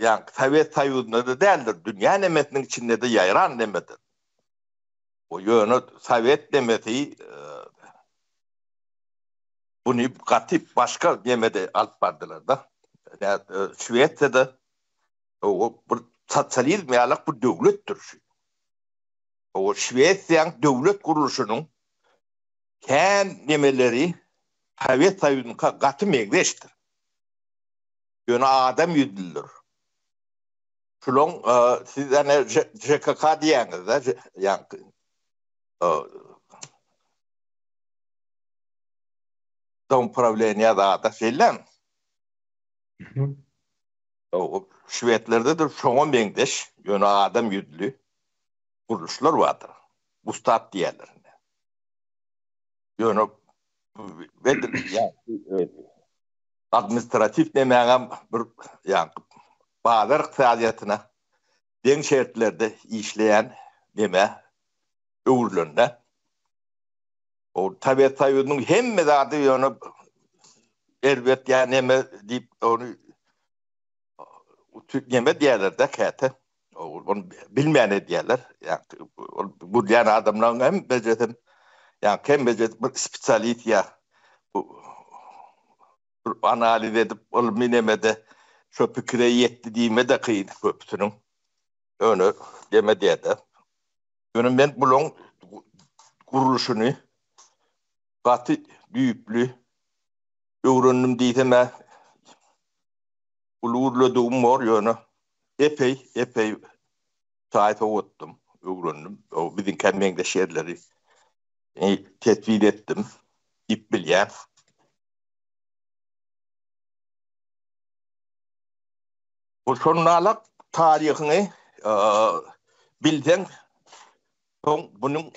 Speaker 4: yani Sovyet Soyuzu'nda da değildir. Dünya nemetinin içinde de yayran nemedir. O yönü Sovyet nemeti bunu katip başka nemede alıp bardılar da. Yani Şveç'te o bir sosyalizm yalak bir devlettir. O Şveç'in devlet kuruluşunun kendi nemeleri Sovyet Soyuzu'nun katı megleştir. Yönü adam yüdülür. Şulon siz hani JKK diyeniz da yani Dompravleniya da şeyler. O Şvetlerde de şoňa meňdeş yönü adam yüdülü kuruluşlar vardır. Ustad diýerler. Yönü yani administratif nemäňe bir yani bazar iqtisadiýatyna deň şertlerde işleyen neme öwürlerinde o Sovyet Soýuzynyň hemme zady ýöne elbet yani neme deyip onu neme diyorlar da kete. Onu bilmeyene diyorlar. Yani bu yani adamların hem becerim yani hem becerim spesialit ya bu analiz edip olminemede şu fikre yetti diyme de kıyın köpüsünün. Onu deme diye de. Önüm ben bulun kuruluşunu katı büyüklü öğrendim diyseme ulurladığım var yönü. Epey sayfa ottum. Öğrendim. O bizim kemmengde şerleri tetkik ettim. İp bilyen. Bu sonralak tarihini bilden bunun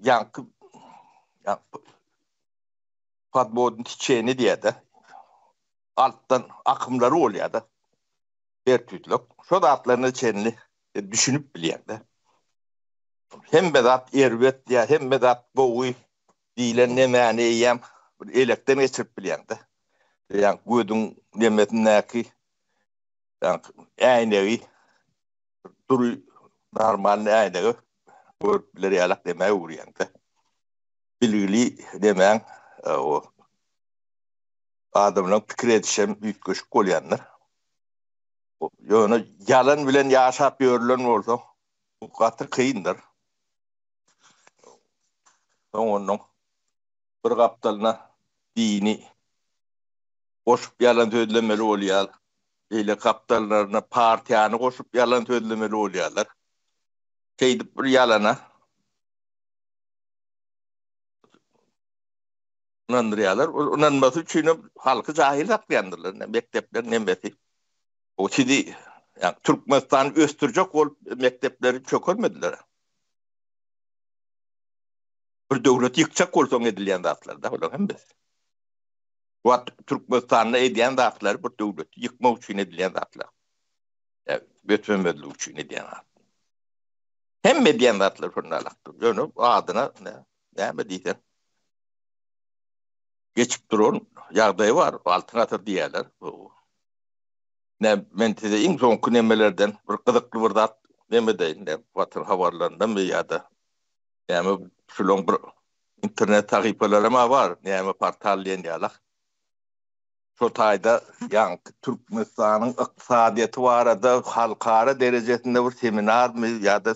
Speaker 4: yankı Fatbodun çiçeğini diye de alttan akımları oluyor da bir tütlük. Şu da atlarını çenli düşünüp bilen de. Hem bedat ervet diye hem bedat boğuy diyle ne maneyem elekten geçirip bilen de. Yani gödün nemetindeki yani aynayı duru normal aynayı görüpleri yalak demeye uğrayan da. Bilgili demen o adamın fikir edişen büyük köşk olayanlar. Yani yalan bilen yaşap görülen olsa bu katı kıyındır. Onun bir kaptalına dini koşup yalan söylemeli oluyor. Öyle kaptallarına partiyanı koşup yalan söylemeli oluyorlar. Şeydip bir yalana inandırıyorlar. İnanması için halkı cahil saklayanlarlar. Mektepler nembeti. O şimdi yani Türkmenistan östürecek ol mektepleri çok olmadılar. Bir devlet yıkacak olsan edilen dağıtlar da olan hem biz. Bu Türkmenistan'da edilen dağıtlar bir devlet yıkma için edilen dağıtlar. Yani bütünmedliği için edilen dağıtlar. Hem edilen dağıtlar sonra alaktır. Yani adına ne mi diysen. Geçip durun yağdayı var. Altına atır diyorlar. Ne mentide en son kunemelerden bir kızıklı bir dağıt demedeyin de vatın havarlarından bir ya da yani şulon bir internet takipeleri var. Yani portalleyen diyalak. Şu tayda yani Türkmenistan'ın iktisadiyeti var da halkara derecesinde bir seminer mi ya da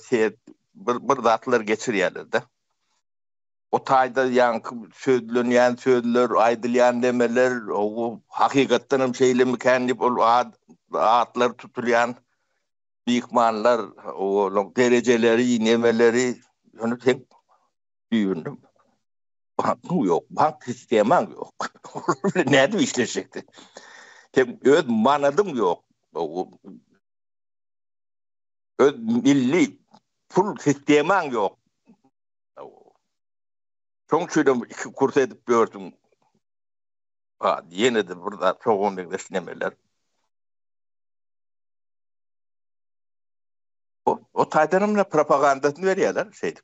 Speaker 4: bir dağıtlar geçiriyorlar da. O tayda yani sözler, aydılayan demeler, o hakikatten şeyle mi kendi adlar tutulayan büyükmanlar, o dereceleri, nemeleri, onu tek büyündüm. Bankım yok, bank sistemim yok. Nerede işleyecekti? Tek öz manadım yok. Öz milli full sistemim yok. Çok şöyle iki kurs edip gördüm. Yine de burada çok onlarlaşnemeler. O taydanımla propagandasını veriyorlar şeydi.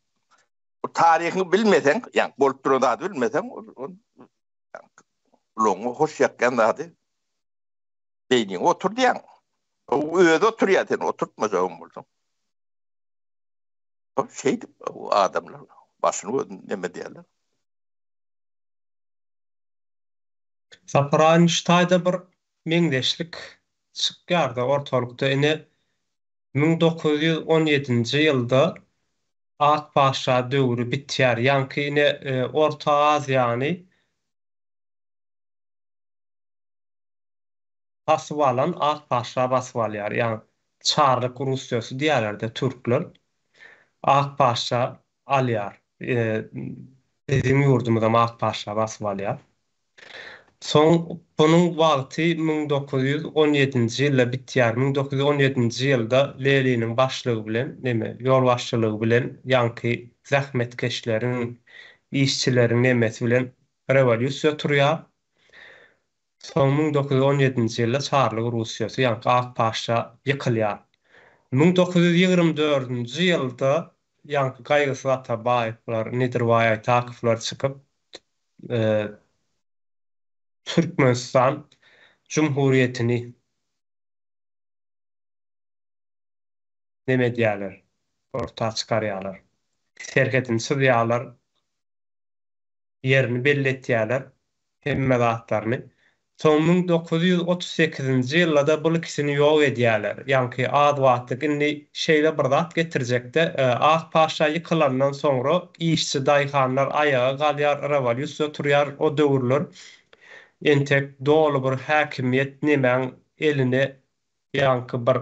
Speaker 4: O tarihini bilmesen, yani bolup durduğunu bilmesen, onu hoş yakken dahi beynin otur diyen. O öyle oturuyor sen oturtmasa onu buldum. O şeydi o adamlar başını ne diyorlar.
Speaker 1: Zaparaniştayda bir meňdeşlik çykýardy ortalykda ine 1917-nji ýylda Akbaşa döwrü bitýär. Ýanky ine Orta Aziýany basyp alan Akbaşa basyp alýar. Ýani Çarlyk Russiýasy diýerler-de türkler. Akbaşa alýar. Bizim ýurdumyzda Akbaşa basyp alýar. Son bunun wagty 1917-nji ýylda bitýär. 1917-nji ýylda Leniniň başlygy bilen, ýol başçylygy bilen ýanky zähmetkeşleriň, işçileriň nemesi bilen rewolýusiýa turýar. Son 1917-nji ýylda Çarlyk Russiýasy ýanky Akbaşa ýykylýar. 1924-nji ýylda ýanky Gaýgysy Atabaýewler, Nedirwaý Aýtakyplar çykyp Türkmenistan Cumhuriyetini neme diýerler? Orta çykarýarlar. Serhetini sürýärler, yerini belli etýärler, hemme zatlaryny. Soň 1938-nji ýylda bu ikisini ýok edýärler. Ýani ad wagtlyk indi şeýle bir zat getirjekde, Ak Paşa ýykylandan soňra işçi daýhanlar ayaga galýar, rewolýusiýa turýar o döwürler. Entek dolu bir häkimiýet nemäň eline ýanky bir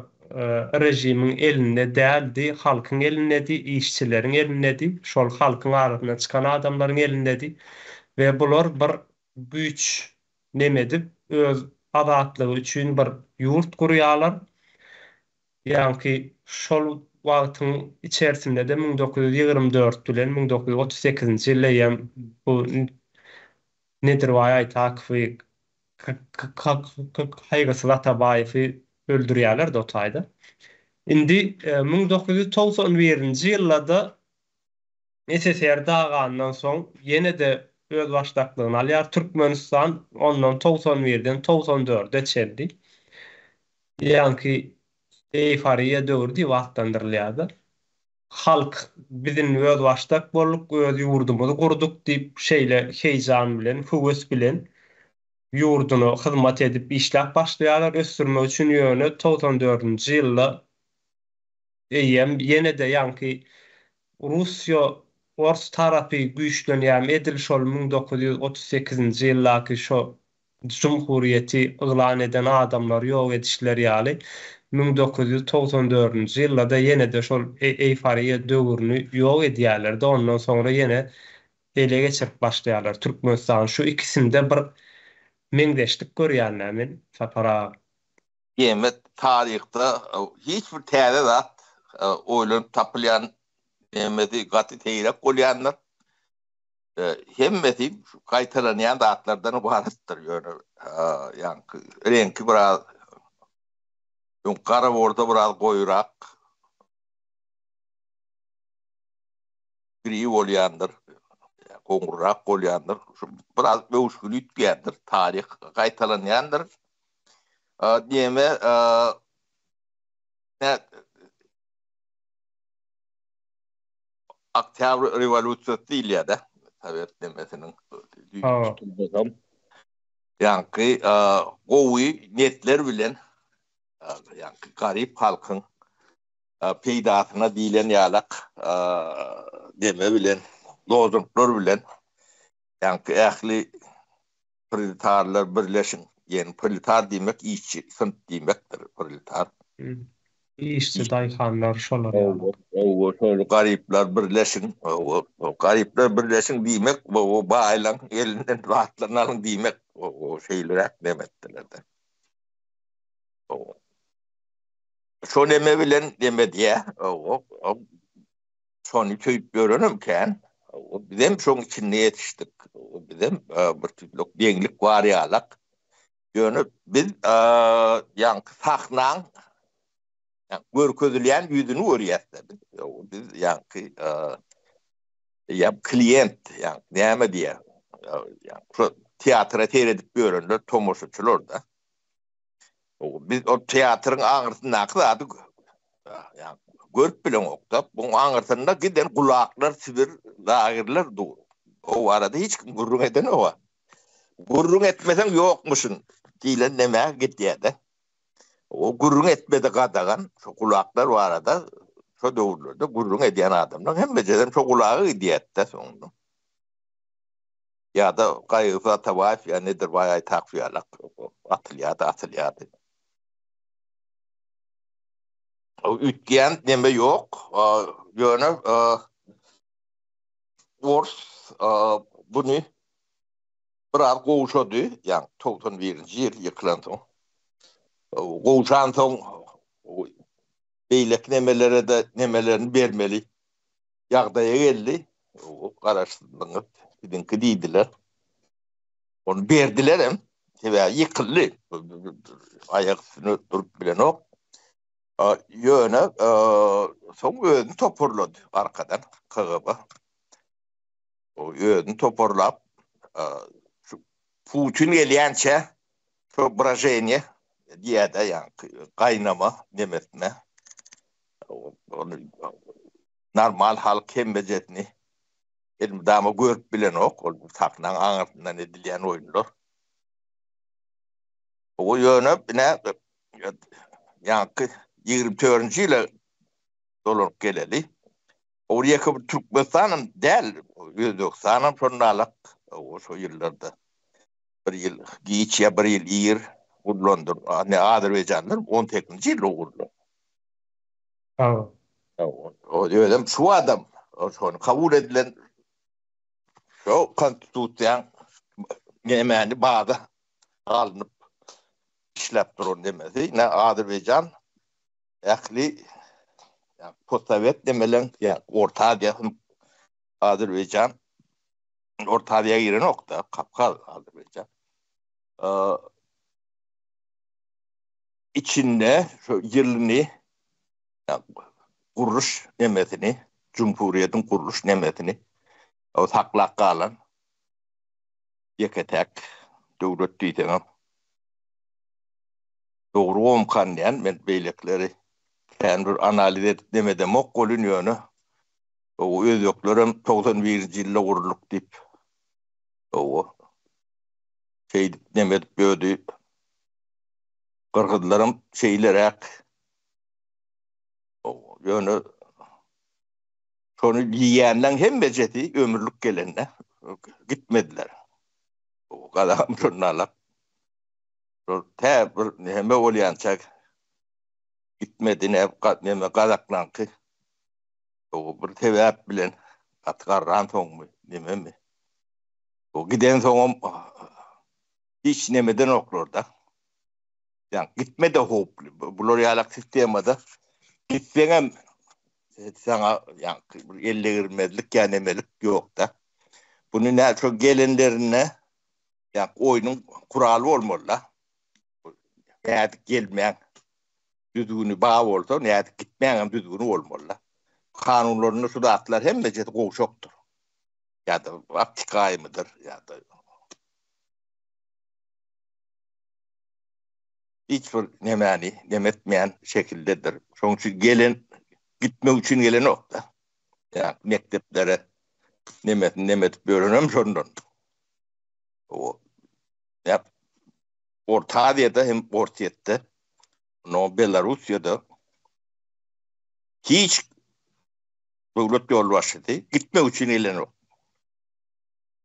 Speaker 1: rejimin elinde däldi, halkyň elindedi, işçileriň elindedi, şol halkyň arasyndan çykan adamlaryň elindedi we bular bir güç nemedip öz azatlygy üçin bir ýurt kurýarlar. Ýani şol wagtyň içerisinde de 1924 bilen 1938-nji ýylda bu nedir vay takvi Haýgysy Atabaýewy öldürýärler de o taýda. Indi 1991-nji ýylda SSR dagandan soň ýene de öz başlaklygyny alýar Türkmenistan, ondan 91-den 94-de çeldi. Ýani eýfariýa döwürdi wagtlandyrylýardy. Halk bizin öz başlak bolduk, öz ýurdumuzy gurduk diýip şeýle heýjan bilen, höwes bilen ýurduny hyzmat edip işläp başlaýarlar. Ösürmek üçin ýöne 94-nji ýylda ýene de ýani Russiýa Ors tarapy güýçlenýär edil şol 1938-nji ýyldaky şo Cumhuriyeti ýylan eden adamlar ýok edişleri ýaly 1994-nji ýylda ýene de şol eýfariýa döwürni ýok edýärler de ondan soňra ýene ele geçirip başlaýarlar. Türkmenistan şu ikisinde bir meňdeşlik görýärler men sapara.
Speaker 4: Ýeme taryhda hiç bir täze zat oýlanyp tapylýan emedi gaty teýrek bolýanlar. Hemmeti şu gaýtalanýan zatlardan ibaretdir ýöne. Ýani renki biraz kara orada biraz goýrak gri bolýandyr. Goňurrak bolýandyr. Biraz böwüşgül ütýändir. Taryh gaýtalanýandyr. Diýme Oktyabr rewolýusiýasy diýilýär-de. Sovet demesiniň. Ýani gowy netler bilen ýani garyp halkyň peýdasyna diýilen ýalak deme bilen, lozunglar bilen ýani ähli proletarlar birleşin. Ýani proletar diýmek işçi, sınıf diýmekdir proletar.
Speaker 1: İşçi daýhanlar şolar.
Speaker 4: Şol garyplar birleşin. Garyplar birleşin diýmek bu baýlan elinden rahatlanan diýmek o şeýler demekdirler. Şo neme bilen demediýä. Şonu köýüp görenimken bizem şoň içinde ýetişdik. Bizem bir türlük deňlik barýalak. Ýöne biz ýani sahnaň görkezilýän ýüzüni görýärdi. Biz ýani klient ýani näme diýär? Ýani teatra teredip görenler tomoşaçylar da. Biz o teatryň aňyrtyna gyzady ýani görüp bilen okdap, bu aňyrtynda giden kulaklar, sibir, lagyrlar dur. O arada hiç kim gurrun eden o. Gurrun etmesen ýokmuşyn diýilen näme gitýärdi. O gurrun etmedi gadagan, şu kulaklar o arada şu döwürlerde gurrun edýän adamlar hemmejeden şu kulagy gidýärdi soňra. Ya da Haýgysy Atabaýew ýa nedir baýa takfiýalak atylýardy. O ütgen neme ýok. Ýöne Ors buny biraz gowşady, ýani 91-nji ýyl ýykylan soň. Gowşan soň beýlek nemelerini bermeli ýagdaýa geldi. O garaşdyrdyňyz bizimki diýdiler. Onu berdiler hem. Ýykyldy. Aýak üstüne durup bilen ok. Ýöne soň özüni toparlady arkadan KGB. O özüni toparlap şu Putin gelýänçe Brajenya diýede yani gaýnama demetme. Onu normal halk hemmejetini dama görüp bilen ok. Ol taknan aňartyndan edilýän oýunlar. O ýöne ne yani 24-nji ýyla dolup geleli. O ýeke Türkmenistan'ın däl, Özbekistan'ın şondalyk o şo ýyllarda. Bir ýyl giç ýa bir ýyl ýyr gurlandyr. Ne Azerbaýjanlar 18-nji ýyl gurlandy. O ýönem şu adam, şonu kabul edilen şo konstitusiýa nämäni bağda alınıp işläp duran demesi. Ne Azerbaýjan ähli yani postsovet demelen ya Orta Asya Azerbaýjan Orta Asya'ya giren nokta Kafkaz Azerbaýjan. İçinde şu ýylyny yani kuruluş nemetini, Cumhuriyetin kuruluş nemetini o saklap kalan yeketek döwlet diýsem dogry omkan diýen men beýlekleri bir analiz etmede mok golünýöny o özöklerim 91-nji ýylda guruluk diýip o şey demet bödü Kırgızlarım şeylerek o ýöne şonu diýenden hem beceti ömürlük gelende gitmediler. O kadar şunlarla bir hemme bolýançak gitmedi ne gazaklanky o bir sebäp bilen atgarran soňmy dememi o giden soňam hiç nemeden oklarda yani gitmedi hop bular ýalak sistemada gitseňem sana yani elle girmezlik yani emelik yok da bunu ne çok gelenlerine yani oyunun kuralı olmalı yani gelmeyen düzgünü bağ olsa ne gitmeyen düzgünü olmalı kanunlarını sudatlar hem de koşuktur ya da vaktikay mıdır ya da hiçbir nemani nemetmeyen şekildedir. Çünkü gelen gitme için gelen nokta. Yani mekteplere nemet bölünüm şondan. O ya Orta Asya'da hem Ortaýetde no Belarusya'da hiç döwlet ýol başladı. Gitme için gelen o.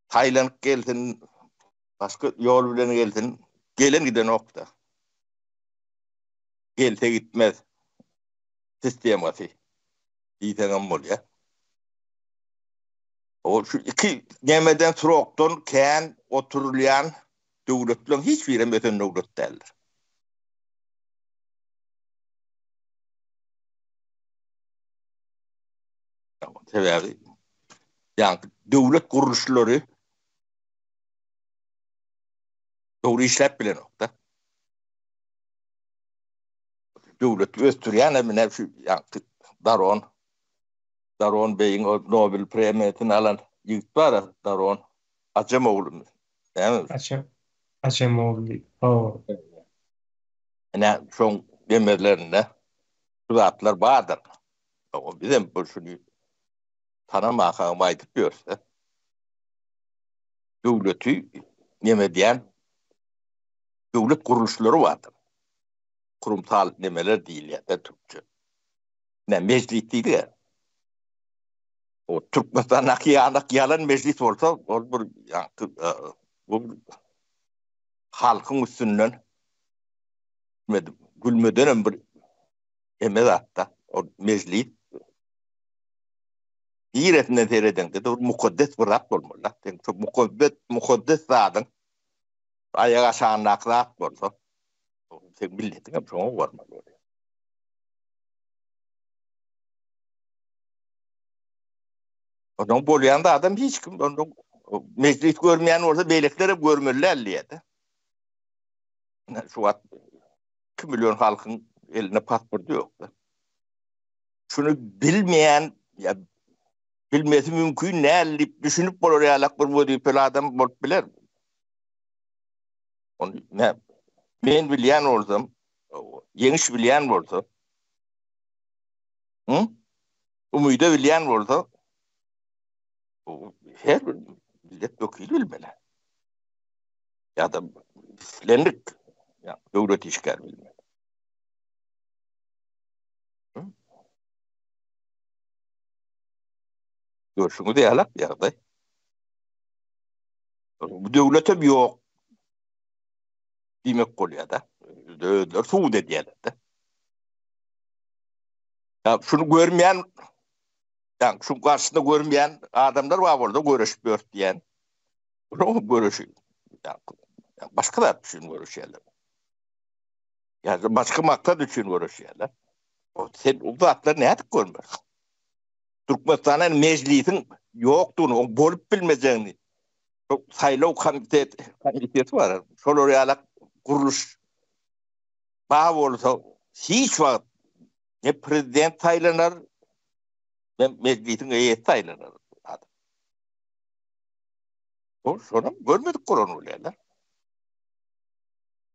Speaker 4: Tayland gelsin, başka ýol bilen gelsin, gelen giden nokta. Gelse gitmez. Sisteması. İýsem bolýar. O şu iki nemeden surokdan kän oturulýan döwletler hiç bir beten döwlet däldir. Sebäbi yani döwlet guruluşlary dogry işläp bilen nokta. Döwlet östürýän emine şu yani Daron Bey'in o Nobel premiýasyny alan ýigit bar Daron Acemoglu. Ýa-ni
Speaker 1: Acemoglu. O.
Speaker 4: Ne şoň demerlerinde suratlar bardyr. O bizim bu şunu tanamagy aýdyp ýörse. Döwleti neme diýen döwlet guruluşlary bardyr. Kurumsal nemeler diýilýär Türkçe. Ne meclis diýilýär. O Türkmenistan'daki yalan meclis olsa o bir bu halkın üstünden gülmeden bir emel hatta o meclis ýerine tereden de mukaddes bir rat bolmaly. Çok mukaddes zadyn ayağa aşağınak rat bolsa sen milletin hem şoňa barmaly. Ondan bolýanda adam hiç kim ondan meclis görmeýän bolsa beýlekleri görmeliler diýdi. Şu wagt 2 milyon halkın eline pasport ýok. Şunu bilmeýän ya bilmesi mümkün näli düşünüp bolar ýalak bir wezipeli adam bolup biler. Onu men bilýän bolsam, ýeňiş bilýän bolsa, umyda bilýän bolsa, her bir millet wekili bilmeli. Ya da bilenlik, ya döwlet işgär bilmeli. Görüşüňizi ýalap ýagdaý. Bu döwlete ýok diýmek bolýar da. Özler suwd edýärler da. Ya şunu görmeýän, yani şu karşısında görmeýän adamlar var orada görüşüp bört diýen. Bu görüşü. Yani başkalar üçün görüşýärler. Yani başka maksat üçün görüşýärler. Sen o zatlar näde görmez? Türkmenistan'ın meclisin yoktuğunu, o bolup bilmezeni. Saylaw komiteti var. Şol ýalak kuruluş bağ bolsa hiç wagt ne prezident saylanar, ne meclisin heyeti saylanar. O sonra görmedik koronu ýerler.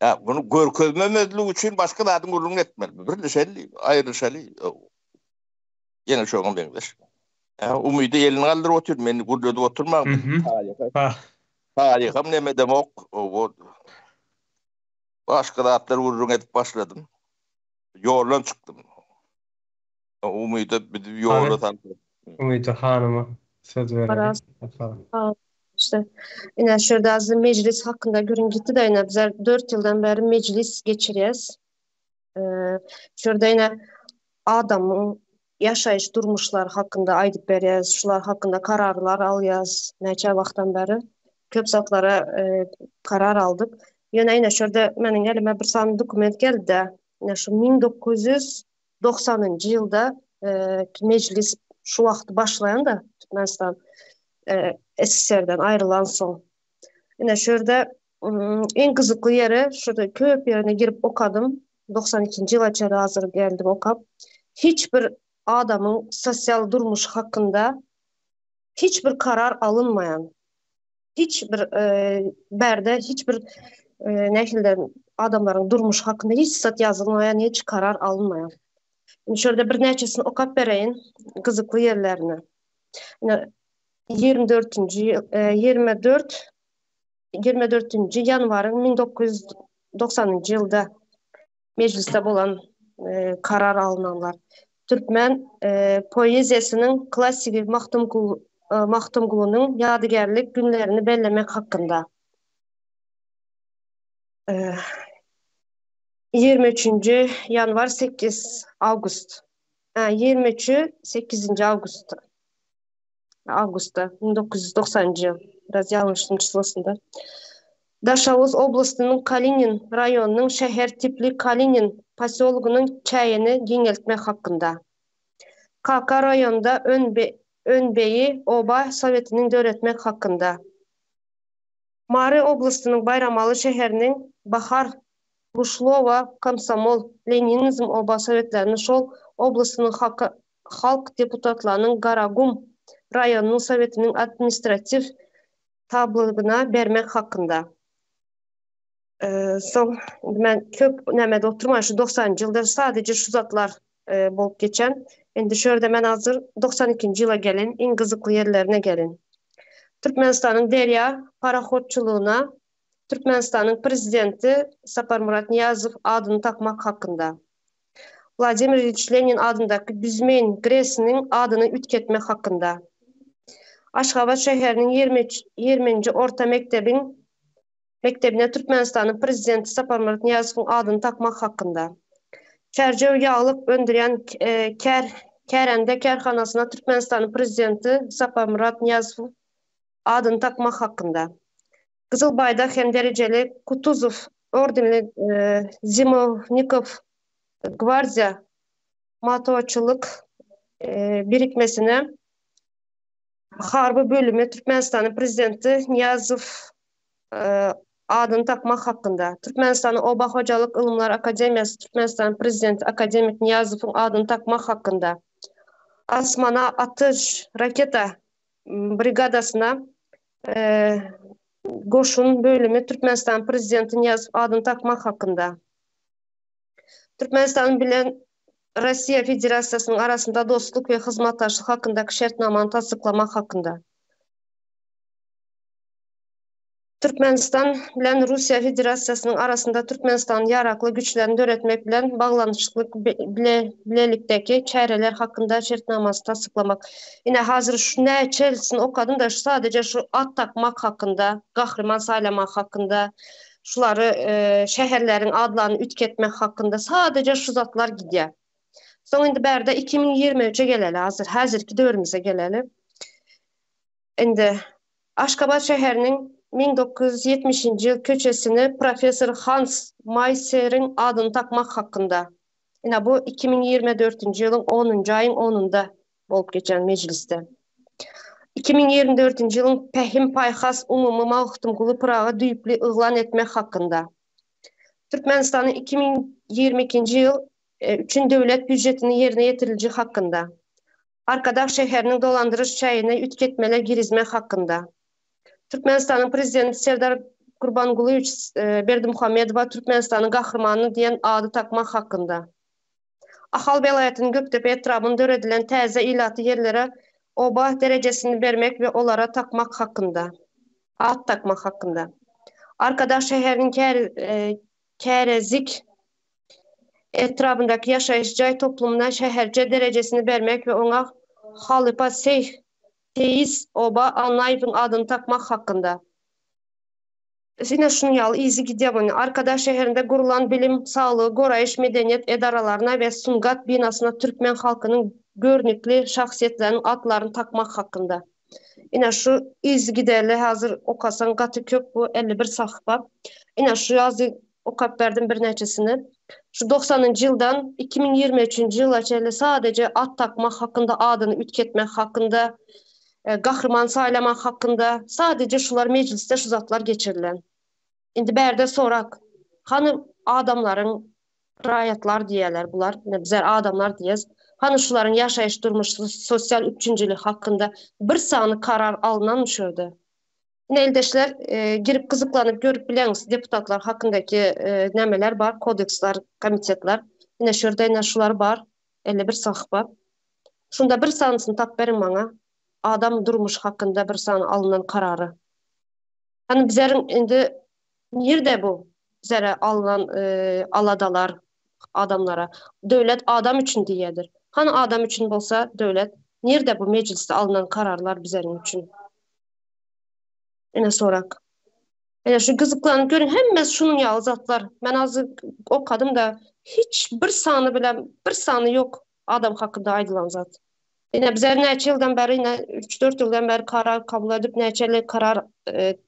Speaker 4: Ya bunu görkezmemezlik üçün başka da adam gurulun etmeli. Birleşeli, ayrışalı. Yine çoğun benzer. Ya umydy elini galdyryp otur, meni gurulda oturmam. Tarihim neme demok. Başka da atlar gurulun edip başladım. Yoldan çıktım. Umydy bir yolda tanıdım.
Speaker 1: Umydy hanyma söz berelim.
Speaker 5: İşte yine şurada az meclis hakkında görün gitti de yine bizler 4 yıldan beri meclis geçiriyoruz. Şurada yine adamın yaşayış durmuşlar hakkında aydıp veriyoruz. Şular hakkında kararlar alıyoruz. Neçe vaktan beri köp zatlara karar aldık. Yine şurada benim elime bir sani dokument geldi de yine şu 1990. yılda meclis şu vakti başlayan da Türkmenistan SSR'den ayrılan son. Yine şurada en kızıklı yeri şurada köp yerine girip okadım. 92. yıla çare hazır geldim okap. Hiçbir adamın sosyal durmuş hakkında hiçbir karar alınmayan, hiçbir berde hiçbir nähilden adamların durmuş hakkında hiç sat yazılmayan, hiç karar alınmayan. Yine şurada bir neçesini okap bereyin kızıklı yerlerine. Yine 24. yanvarın 1990. yılda mecliste bolan karar alınanlar. Türkmen poeziyasının klasiki Mahtumgul'unun yadigarlik günlerini bellemek hakkında. 23. yanvar 8 Ağustos. 8. Ağustos'ta 1990 yıl. Biraz yanlıştım çıslosunda. Daşavuz oblastının Kalinin rayonunun şehir tipli Kalinin posyolgunun çayını geneltmek hakkında. Kaka rayonda Önbeyi Oba Sovetinin döretmek hakkında. Mari oblastının Bayramalı şehirinin Bahar Buшлова Komsomol Leninizm Oba Sovetlerini şol oblastının halk deputatlarının Garagum rayonunun Sovetinin administratif tablığına vermek hakkında. Son, ben köp nemede oturma şu 90 yıldır sadece şu zatlar bolup geçen. Endi şöyle ben hazır 92. yıla gelin, en kızıklı yerlerine gelin. Türkmenistan'ın derya paraxotçuluğuna Türkmenistan'ın prezidenti Saparmurat Niyazov adını takmak hakkında. Vladimir Ilyich Lenin adındaki Büzmeyn Gresinin adını ütketmek hakkında. Aşgabat şehirinin 20. orta mektebine Türkmenistan'ın prezidenti Saparmurat Niyazov'un adını takmak hakkında. Çercev yağlık öndüren Kerende kerhanasına Türkmenistan'ın prezidenti Saparmurat Niyazov adını takmak hakkında. Kızılbay'da hem dereceli Kutuzov ordenli Zimovnikov Gvardiya Matoçılık birikmesine Harbi bölümü Türkmenistan'ın prezidenti Niyazov adını takmak hakkında. Türkmenistan'ın Oba Hocalık İlimler Akademiyası Türkmenistan'ın prezidenti Akademik Niyazov'un adını takmak hakkında. Asmana atış raketa brigadasına Goşun bölümü Türkmenistan prezidentini yazıp adını takmak hakkında. Türkmenistan bilen Rusya Federasyasının arasında dostluk ve hizmetdaşlık hakkındaki şartnamanı tasdiklamak hakkında. Türkmenistan bilen Rusya Federasyasının arasında Türkmenistan'ın yaraklı güçlerini öğretmek bilen bağlanışlık bilelikteki çareler hakkında şartnaması tasdiklamak. Yine hazır şu ne çelsin o kadın da sadece şu at takmak hakkında, kahraman saylamak hakkında, şuları şehirlerin adlarını ütketmek hakkında sadece şu zatlar gidiyor. Sonra indi berde 2023'e geleli hazırki dövrümüze geleli. Indi Aşgabat şehrinin 1970-nji ýyl köçesini Profesör Hans Mayser'in adını takmak hakkında. Yine bu 2024-nji ýylyň 10-njy aýyň 10-unda bolup geçen mecliste. 2024-nji ýylyň Pehim Paýhas umumy mawhutymguly Praga düýpli yglan etmek hakkında. Türkmenistanyň 2022-nji ýyl üçün döwlet büdjetini ýerine ýetirilji hakkında. Arkadaş şehrinin dolandırış çayını ütketmeler girizmek hakkında. Türkmenistan'ın prezidenti Serdar Gurbanguly Berdimuhamedova Türkmenistan'ın kahramanı diyen adı takmak hakkında. Ahal velayetinin Göktepe etrafında öğretilen təze ilatı yerlere oba derecesini vermek ve onlara takmak hakkında. Ad takmak hakkında. Arkadaş şehrinin Kerezik etrafındaki yaşayışcay toplumuna şehirce derecesini vermek ve ona Halıpa Teis oba Anlayıp'ın adını takmak hakkında. Yine şunu yalı izi gidiyor. Arkadaş şehrinde kurulan bilim, sağlığı, gorayış, medeniyet edaralarına ve Sungat binasına Türkmen halkının görnükli şahsiyetlerinin adlarını takmak hakkında. Yine şu izi giderli hazır okasan katı kök bu 51 sahıba. Yine şu yazı okap verdim bir neçesini. Şu 90-njy ýyldan 2023-njy ýyla çenli sadece at takmak hakkında, adını ütketmek hakkında, kahraman saylamak hakkında sadece şular mecliste şu zatlar geçirilen. Indi berde sorak. Hani adamların rayatlar diýerler bular. Bizler adamlar diýez. Hani şuların yaşayış durmuşy sosial üçüncülük hakkında bir sany karar alınan şöyle. Eldeşler girip kızıklanıp görüp bileňiz deputatlar hakkındaki nemeler var, kodeksler, komitetler. Yine şurada yine şular var, 51 sahıba. Şunda bir sanısını tap berin bana. Adam durmuş hakkında bir sanı alınan kararı. Hani bizlerin indi nerede bu? Bizlere alınan aladalar adamlara. Devlet adam için diyedir. Hani adam için bolsa devlet, nerede bu mecliste alınan kararlar bizlerin için? Yine sorak. Yani şu gızıklanıp görün hemmez şunun yalı zatlar. Ben azı okadım da hiç bir sanı bilen bir sanı yok adam hakkında aýdylan zat. Yine bizler neçe yıldan beri yine 3-4 yıldan beri karar kabul edip neçeli karar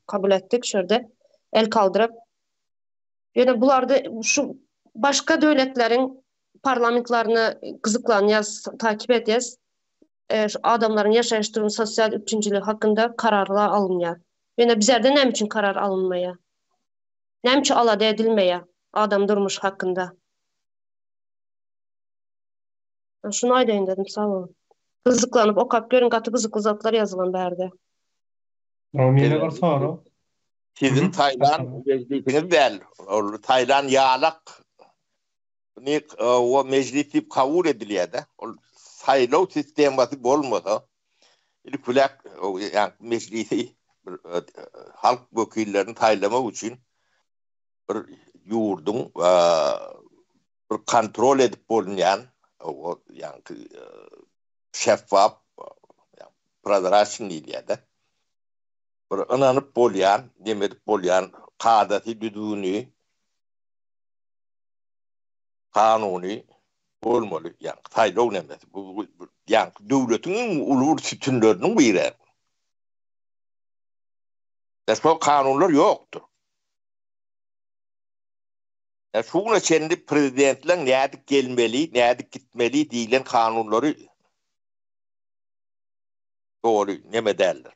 Speaker 5: kabul ettik şurada el kaldırıp. Yani bularda şu başka devletlerin parlamentlarını gızıklanıyaz, takip ediyaz. Adamların yaşayış durumu sosyal üçüncülüğü hakkında kararlar alınıyor. Yani bizlerde ne için karar alınmaya? Ne için alada edilmeye? Adam durmuş hakkında. Şunu aydayın dedim, sağ olun. Kızıklanıp okap görün katı kızıklı zatlar yazılan berde.
Speaker 1: Mine bir soru.
Speaker 4: Sizin Taylan meclisiniz değil. Taylan yağlak o meclisi kabul ediliyor da. Saylaw sistemati bolmasa ilkulak yani meclisi halk vekillerini taylamak için bir yurdun bir kontrol edip bolunan o yani şeffaf yani prozrachny diýilýär. Bir ananyp bolýan, demedip bolýan kadaty düdüni kanuny bolmaly. Yani taýlaw näme? Bu yani döwletiň ulur sütünleriniň biri. Despo kanunlar yoktur. Ya şuna kendi prezidentler nädik gelmeli, nädik gitmeli diýilen kanunlary doğru neme derler.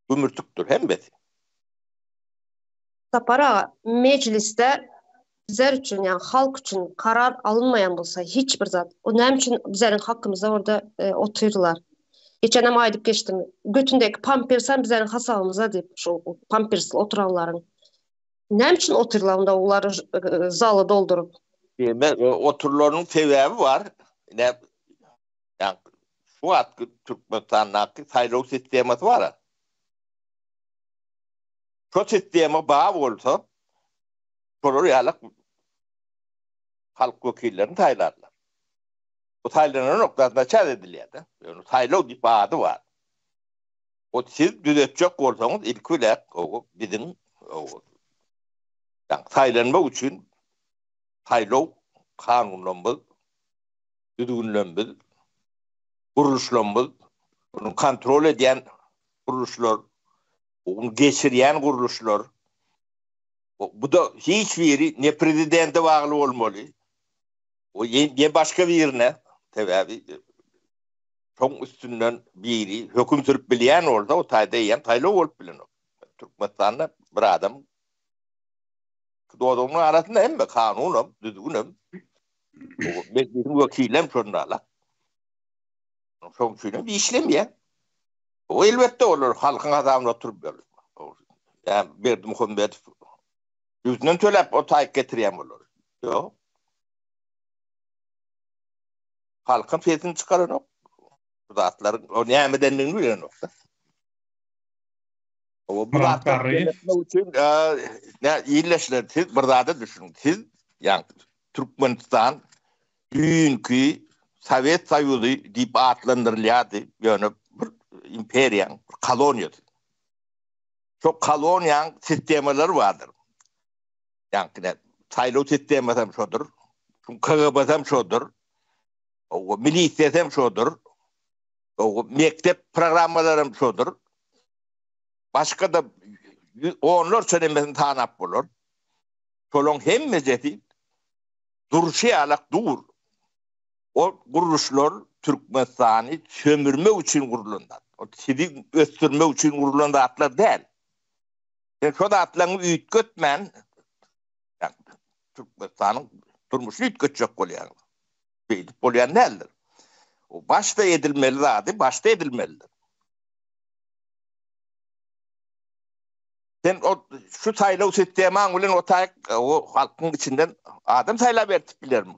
Speaker 4: Gümürtüktür hembeti.
Speaker 5: Tapara mecliste bizler için yani halk için karar alınmayan bolsa hiçbir zat. O näme için bizlerin hakkımızda orada oturdular. Geçen ama aydıp geçtim. Götündeki pampersen bizlerin hasabımıza deyip şu pampersli oturanların. Ne için oturlarında onları zalı doldurup?
Speaker 4: Oturlarının sebebi var. Ne, yani şu atkı Türkmenistan'daki saylov sisteması var ya. Şu sisteme bağlı olsa sonra realak halk vekillerini saylarlar. O saylanan noktasında çağır ediliyordu. Yani saylov bir bağlı var. O siz düzeltecek olsanız ilk olarak o bizim yani saylanma için saylov kanunlarımız, düzgünlerimiz, kuruluşlarımız, bunu kontrol eden kuruluşlar, onu geçiryen kuruluşlar, bu da hiçbiri ne prezidente bağlı olmalı, o ne başka birine, tabii çok üstünden biri, hüküm sürüp bilen orada, o tayda yiyen taylov olup bilen o. Türkmenistan'da bir adam, doğduğunun arasında hem de kanunum, düzgünüm, o meclisin vekilem şunlarla. Çok şöyle bir işlem ya. O elbette olur. Halkın adamına oturup böyle. Yani bir Muhammed yüzünden tölep o tayik getireyim olur. Yok. Halkın sesini çıkarın o. Zatların o nimedenliğini bilen o. O bu
Speaker 1: Murat
Speaker 4: zatlar
Speaker 1: Garriyev.
Speaker 4: yönetmek için ne iyileşler siz bir zada düşünün. Siz yani Türkmenistan dünkü Sovyet Soyuzu deyip adlandırılıyordu. Yani bir imperiyan, bir kolonyaydı. Çok kolonyan sistemaları vardır. Yani saylov sistemi hem şodur. KGB hem şodur. O milisya hem şodur. O mektep programmaları hem şodur. Başka da onlar söylemesini tanap bulur. Şolun hem mezeti duruşu alak dur. O kuruluşlar Türkmenistan'ı sömürme için kurulundan. O sizi östürme için kurulundan atlar değil. Yani şu da atlarını üyüt götmen yani Türkmenistan'ın durmuşu üyüt götecek oluyor. Beydip oluyor nedir? O başta edilmeli zaten, başta edilmelidir. Sen o şu saylov sisteman ulan o halkın içinden adam sayla vertip bilir mi?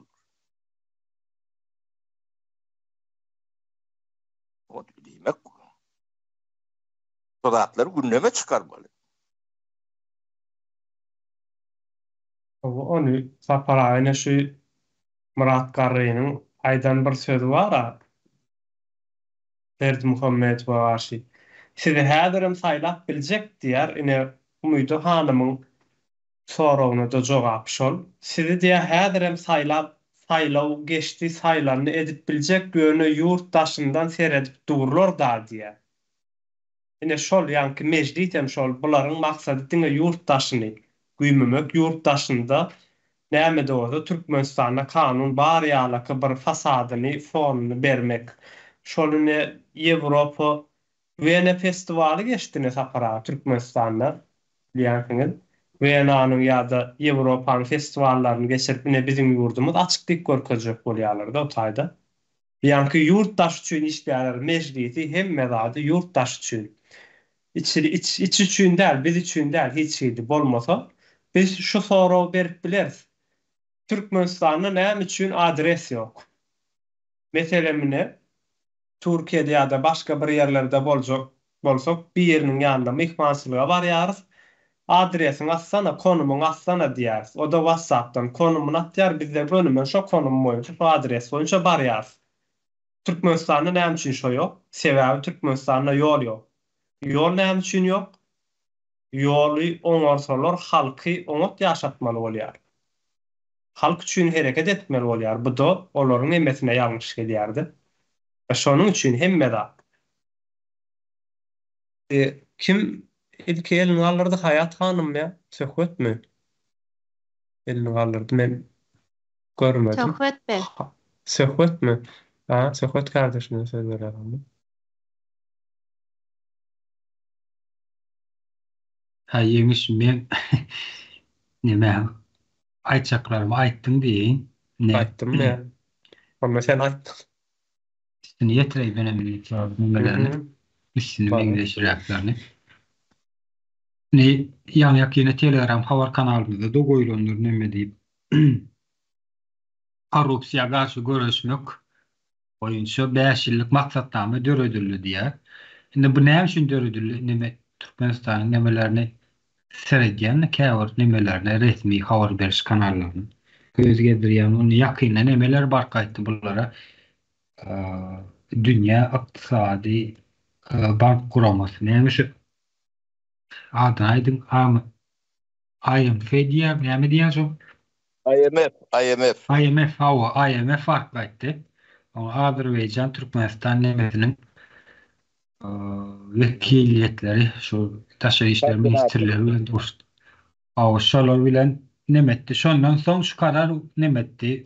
Speaker 4: O demek sodatları gündeme çıkarmalı.
Speaker 1: Onu saparayına şu Murat Garriýeň aydan bir sözü var. Berdi Muhammed Bawaşy. Sizi häzirim saýlap biljek diýär. Ine Umydy hanymyň sorawyna da jogap şol. Sizi diýär häzirim saýlaw geçdi, saýlany edip biljek göne ýurtdaşyndan seredip durlar da diýär. Ine şol ýanky meclis hem şol bularyň maksady diňe ýurtdaşyny güýmemek, ýurtdaşynda näme doğru Türkmenistan'a kanun bar ýalyky bir fasadyny, fonunu bermek. Şolunu Ýewropa Wene festivaly geçdine sapara Türkmenistan'da diýersiňiz. Wenanyň ýa-da Ýewropanyň festiwallaryny geçirip ine bizim ýurdumuz açyklyk görkezjek bolýarlar da o taýda. Ýanky ýurtdaş üçin işleýär meclisi hemme zady ýurtdaş üçin. İç üçin däl, biz üçin däl hiç şeýdi bolmasa biz şu soraw berip bileriz. Türkmenistan'da näme üçin adres ýok? Meselemine Türkiýede ýa-da başga bir ýerlerde bolsak, bir ýeriniň ýanynda mehmançylyga barýarys. Adresiň atsana, konumuň atsana diýäris. O da WhatsApp'tan konumuny atýar, bizde önüme şo konum boýunça, şo adres boýunça barýarys. Türkmenistan'da näme üçin şo ýok? Sebäbi Türkmenistan'da ýol ýok. Ýol näme üçin ýok? Ýoly oňarsalar halky oňat ýaşatmaly bolýar. Halk üçin hereket etmeli bolýar. Bu da olaryň emesine ýalňyş gelýärdi. Şonuň üçin hemme kim ilk elini alırdı Hayat Hanım ya? Söhbet mi? Elini alırdı ben görmedim.
Speaker 5: Töhbet be.
Speaker 1: Söhbet mi? Ha, Söhbet kardeşine söz verelim.
Speaker 6: Ha yemiş men nime aytjaklarymı aýtdym diýin.
Speaker 1: Ayttım ya. Ama sen ayttın.
Speaker 6: Seni yetirey önemli cümlelerini, üstünü
Speaker 1: Var.
Speaker 6: İngilizce'lerini. Ne yak yine Telegram haber kanalımızda da koyulundur neme deyip. Korrupsiya karşı görüşmek boyunca 5 yıllık maksatname dörödüllü diye. Şimdi bu ne için dörödüllü? Neme Türkmenistan'ın nemelerini seyrediyen käwir nemelerini resmi haber beriş kanallarını göz gezdirýän onu ýakynla nemeler barkaýtdy bulara dünya ykdysady bank kuramasy näme adyny aýdym IMF diýär näme diýär IMF barkaýtdy. Azerbaýjan Türkmenistan nemesiniň vekiliyetleri şu Taşra İşler Ministrliği bilen duruşdy. Şolar bilen nemetdi. Şondan soň şu karar nemetdi.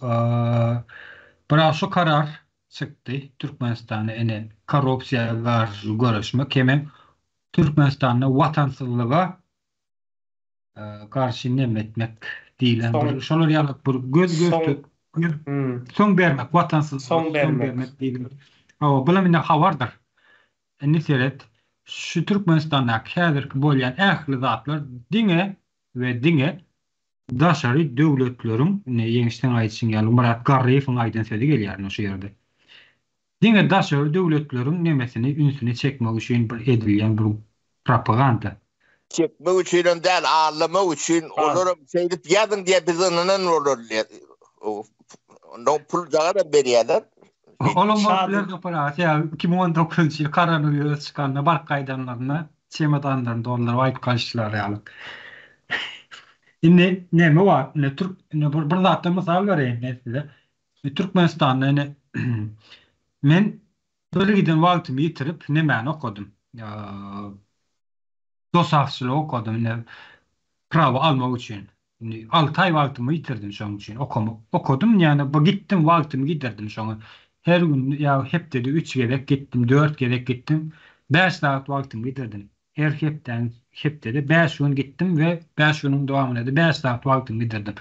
Speaker 6: Biroq şu karar çykdy. Türkmenistany ene korrupsiýaga garşy görüşmek hem Türkmenistanyň watansızlyga garşy nemetmek diýilen bir şolar ýalyk bir göz soň bermek watansızlyk soň bermek diýilen. Bular mende habardyr. Niseret şu Türkmenistan'da häzirki bolýan ähli zatlar diňe daşary döwletleriň ýeňişden aýtşyň ýaly Murat Garriewiň aýdan sözi gelýär şu ýerde. Diňe daşary döwletleriň nemesini ünsüne çekmek üçin bir edilýän bir propaganda.
Speaker 4: Çekmek üçin däl, ağlamak üçin olar şeýdip ýadyn diýe biz onuň olar. Ondan pul jagara berýärler.
Speaker 6: Olamazlar operasyya 2019 yıl koronavirüs çıkanına barkaydanlarına çemadanlarını dolar ayıp kaçtılar yani. Şimdi ne mi var? Ne Türk ne bir zaten misal vereyim ne size. Türkmenistan'da ne men böyle giden vaktimi yitirip ne men okudum. Dosafçılığı okudum ne prava almak için. 6 ay vaktimi yitirdim şu an için okudum yani bu gittim vaktimi giderdim şu an. Her gün ya hep dedi 3 gerek gittim, 4 gerek gittim. 5 saat vaktimi giderdim. Hep dedi 5 gün gittim ve 5 günün devamına da 5 saat vaktimi giderdim.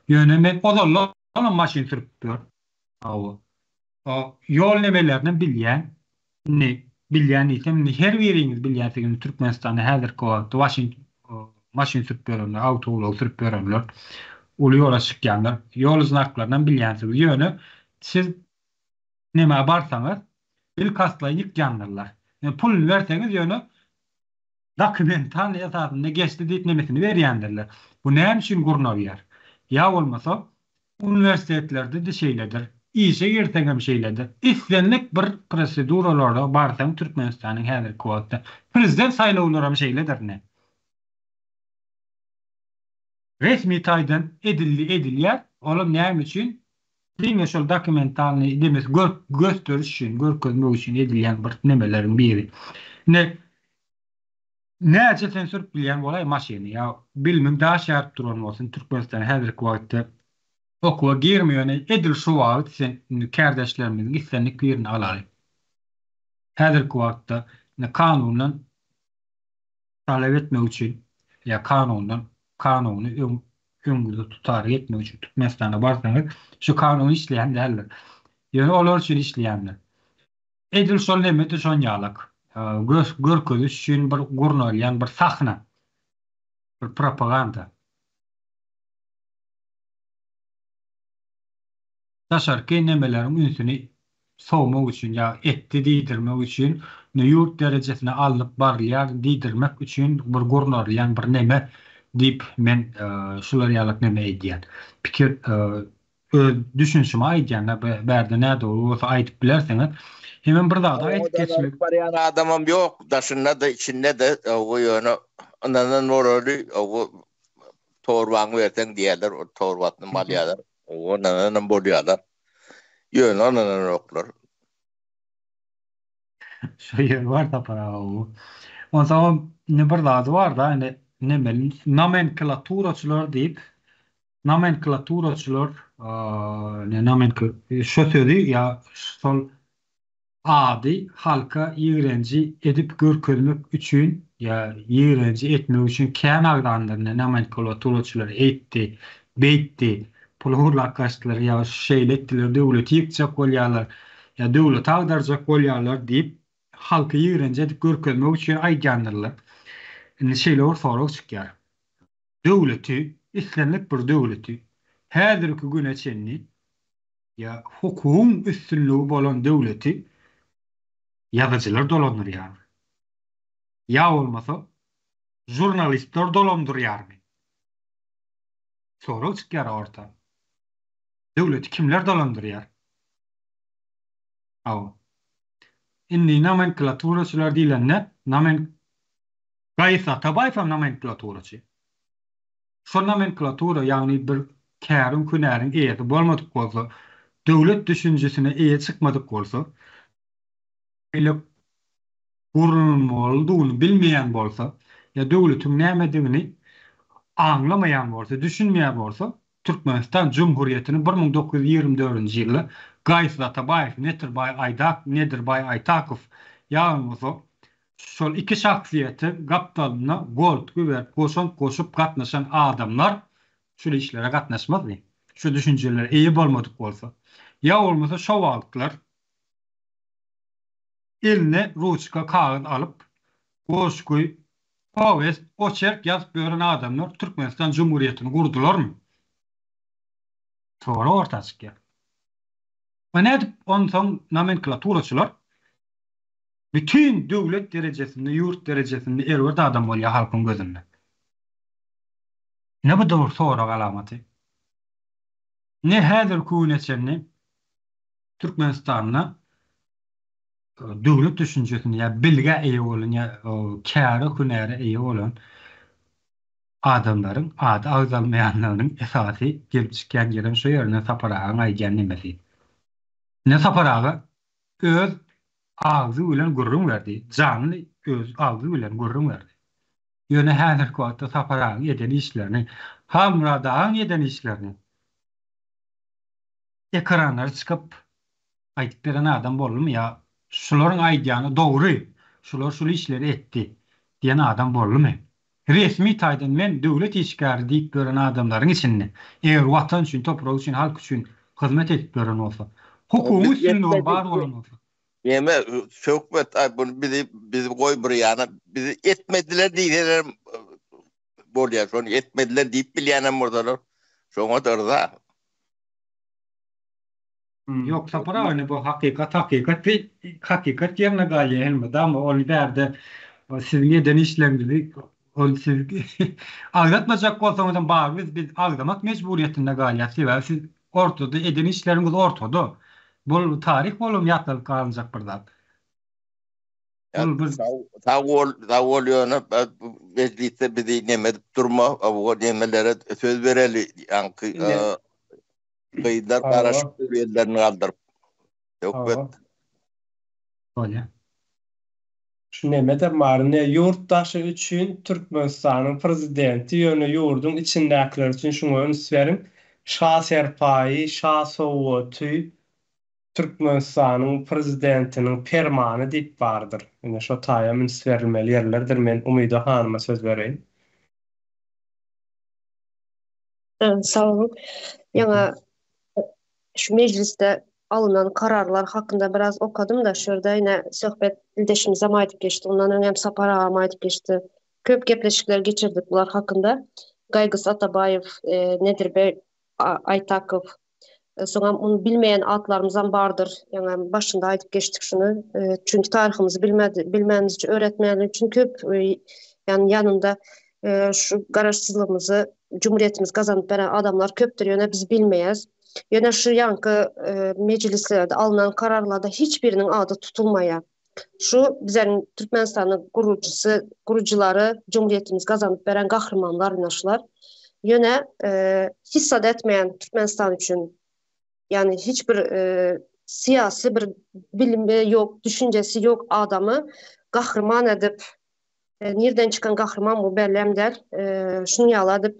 Speaker 6: Yöneme olarlar ona maşin sürüp dur. O yol nemelerini bilýän isem her biriniz bilýänsiniz Türkmenistan'da häzirki wagtda maşin sürüp berýärler, autowol sürüp berýärler. Uly ýola çykýanlar, ýol znaklaryny bilýänsiz. Ýöne siz neme barsaňyz il kaslaýy ýykýanlar. Pul berseňiz ýöne dokumental esasynda geçdi diýip nemesini berýändirler. Bu näme üçin gurnaýar? Ya bolmasa universitetlerde de şeyledir. İşe girseňem şeyledir. Islenlik bir proseduralara barsaň Türkmenistanyň häzirki wagtda prezident saýlawlaram şeyledir ne? Resmi taýdan edilýär. Olam näme üçin? Diňe şol dokumentalny demes gösteriş üçin, görkezmek üçin edilýän bir nemelerin biri. Näçe sensör bilýän bolay maşyny ýa bilmem daha şart duran bolsun Türkmenistan häzirki wagtda okuwa girmeýän edil şu wagt sen kardeşlerimiz gitsenlik birini alary. Häzirki wagtda kanunyň talep etmek üçin ýa kanuny öňgüde tutar etmek üçin Türkmenistana barsaňyz şu kanuny işleýän däldir. Ýöne olar üçin işleýänler. Edil şol nemeti şon ýalyk. Görkeziş üçin bir gurnalýan bir sahna. Bir propaganda. Taşarky nemelerin ünsüni sowmak üçin ýa etdi diýdirmek üçin ýurt derejesine alyp barýar diýdirmek üçin bir gurnalýan bir neme diýip men şular ýalyk neme edýän. Pikir düşünşime aýdýan bärde näde bolsa aýdyp bilerseňiz hemen bir dagda aýdyp geçmek
Speaker 4: barýan adamam ýok, daşynda da içinde de o ýöne ondan orary o torbaň berseň diýerler, o torbatny malýarlar, ondan bolýarlar. Ýöne ondan oklar.
Speaker 6: Şu yer var da para o. Ondan ne bir dagda var da ne nomenklaturaçylar diýip nomenklaturaçylar şu sözi ýa şol ady halka ýigrenji edip görkezmek üçin ýa ýigrenji etmek üçin kän agdanlaryny nomenklaturaçylar etdi, beýtdi, pul hurlak gaçdylar ýa şeýle etdiler, döwleti ýykjak bolýarlar ya döwlet agdarjak bolýarlar diýip halky ýigrenje edip görkezmek üçin aýdýandylar. Indi şeýle sorag çykýar. Döwleti, islenlik bir döwleti häzirki güne çenni ya hukum üstünlüğü bolan döwleti ýazyjylar dolandyrýar. Ya bolmasa jurnalistler dolandyrýarmy? Sorag çykýar orta. Döwleti kimler dolandyrýar? Indi nomenklaturaçylar diýlenler, Gaýsa Tabaýew nomenklaturaçy. Şo nomenklatura ýagny bir kärim künäriň eýeti bolmadyk bolsa, döwlet düşünjesine eýe çykmadyk bolsa, ile gurulmalydygyny bilmeýän bolsa, ya döwletiň nämedigini aňlamaýan bolsa, düşünmeýän bolsa, Türkmenistan Cumhuriyetini 1924-nji ýylda Gaýsa Tabaýew, Nedirbay Aytakow ýagny şol iki şahsiýeti gapdalyna gold güber goşup gatnaşan adamlar şu işlere gatnaşmazdy. Şu düşünjeler eýe bolmadyk bolsa, ya bolmasa şo wagtlar eline ruçka kağıt alıp goşguy powest oçerk ýazyp beren adamlar Türkmenistan Cumhuriyetini gurdularmy? Sonra orta çykýar. Näme edip onsoň nomenklaturaçylar bütün döwlet derejesinde, ýurt derejesinde erwerde adam bolýar halkyň gözünde. Ne bu dowr sorak alamaty? Ne häzir küneçeni Türkmenistanyna döwlet düşünjesini ya bilge eýe bolan ya käri hünäre eýe bolan adamlaryň ady agzalmaýanlarynyň esasy gelip çykýan ýerim şo ýerine saparagyň aýdýan nemesi. Ne saparagy öz ağzı bilen gurrun verdi. Canlı öz ağzı bilen gurrun verdi. Ýöne häzir wagtda saparagyň eden işlerini, hamradagyň eden işlerini ekranlara çykyp aýdyp beren adam bolmy ya? Şolaryň aýdýany dogry, şolar şu işleri etdi diýen adam bolmy? Resmi taýdan men döwlet işgäri diýip gören adamlaryň içinde, eger watan üçin, toprak üçin, halk üçin hyzmat edip gören bolsa, hukumy üstünlüği bar bolan bolsa.
Speaker 4: Ýeme söhbet bunu bizi goý bir ýana bizi etmediler diýerler bolýar. Şonu etmediler diýip bilýänem burdalar. Şoňa dyrda.
Speaker 6: Yok sapara bu hakikat yerine galye elmedi ama onu berde sizin eden işlemleri onu siz ağlatmayacak olsanız biz ağlamak mecburiyetinde galyası ve siz ortada eden işleriniz ortada. Bu tarih bolum yatılıp kalacak burada.
Speaker 4: Tavol yöne mecliste bizi nemedip durma, o nemelere söz vereli yankı kıyılar karışık yerlerini kaldırıp. Yok
Speaker 6: Öyle.
Speaker 1: Şu nemede marine yurttaşı üçün Türkmenistan'ın prezidenti yönü yurdun içindekiler için şunu önsverim. Şah Serpayi, Şah Soğutu Türkmenistan'ın prezidentinin fermanı deyip vardır. Yani şu taýamyn sverilmeli yerlerdir. Men Umydo hanıma söz vereyim.
Speaker 5: Sağ olun. Ýa şu mecliste alınan kararlar hakkında biraz okudum da şurada yine sohbet ildeşimize maýdyp geçti. Ondan öňe hem Sapara maýdyp geçti. Köp gepleşikler geçirdik bular hakkında. Gaýgys Atabaýew, Nedirbay Aytakow, soňra onu bilmeýän atlarymyzdan bardyr. Ýani başynda aýdyp geçdik şunu. Çünki taryhymyzy bilmänizçe öğretmeýän üçin köp ýani ýanynda şu garaşsyzlygymyzy Cumhuriyetimiz gazanyp beren adamlar köpdür ýöne biz bilmeýäs. Ýöne şu yankı meclislerde alınan kararlarda hiçbirinin adı tutulmaýar. Şu bizlerin Türkmenistan'ın kurucuları Cumhuriyetimiz gazanyp beren gahrmanlar inaşlar. Ýöne hissat etmeýän Türkmenistan üçün yani hiçbir siyasi bir bilimi yok, düşüncesi yok adamı gahrman edip nereden çıkan gahryman bu bellemder şunu ýaladyp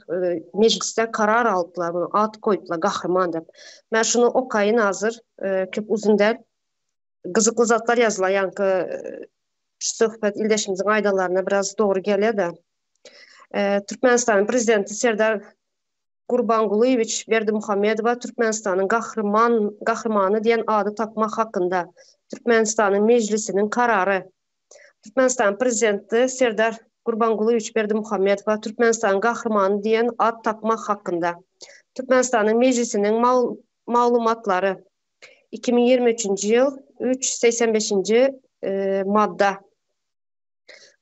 Speaker 5: mecliste karar aldılar, bunu at koydular gahryman dep. Men şunu okaýyn hazır köp uzun der gyzykly zatlar ýazylar ýankı şu söhbet ildeşimizin aýdalaryna biraz dogry gelýär da. Türkmenistan prezidenti Serdar Gurbangulyevich Berdimuhamedova Türkmenistan'ın kahramanı diyen adı takmak hakkında Türkmenistan'ın meclisinin kararı. Türkmenistan prezidenti Serdar Gurbangulyevich Berdimuhamedova Türkmenistan'ın kahramanı diyen ad takmak hakkında Türkmenistan'ın meclisinin malumatları 2023 yıl 385. Madda.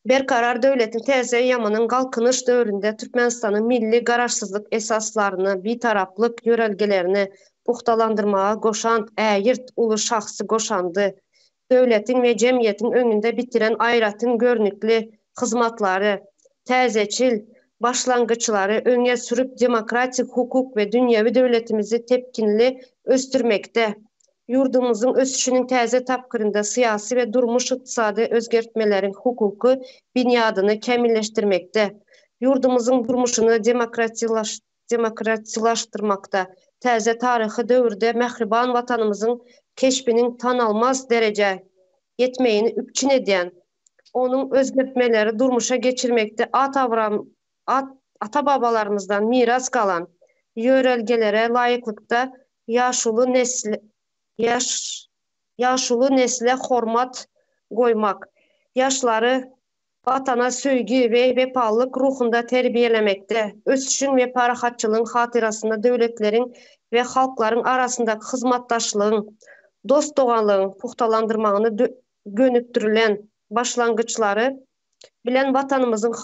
Speaker 5: Berkarar devletin teze yamanın kalkınış dövründe Türkmenistan'ın milli kararsızlık esaslarını, bitaraplık yörelgelerini puhtalandırmaya koşan ägirt ulu şahsı koşandı. Devletin ve cemiyetin önünde bitiren ayratın görnükli hizmatları, tezeçil başlangıçları öne sürüp demokratik hukuk ve dünyevi devletimizi tepkinli östürmekte. Yurdumuzun ösüşünün təzə tapkırında siyasi ve durmuş iqtisadi özgertmelerin hukuku binyadını kemilleştirmekte. Yurdumuzun durmuşunu demokratilaştırmakta. Təzə tarixi dövrde mehriban vatanımızın keşfinin tanalmaz derece yetmeyini üpçün eden, onun özgertmeleri durmuşa geçirmekte ata babalarımızdan miras kalan yörelgelere layıklıkta yaşulu nesle hormat koymak, yaşları vatana söygü ve vefalılık ruhunda terbiyelemekte, ösüşün ve parahatçılığın hatırasında devletlerin ve halkların arasındaki hizmettaşlığın, dost doğanlığın puhtalandırmağını gönüktürülen başlangıçları bilen vatanımızın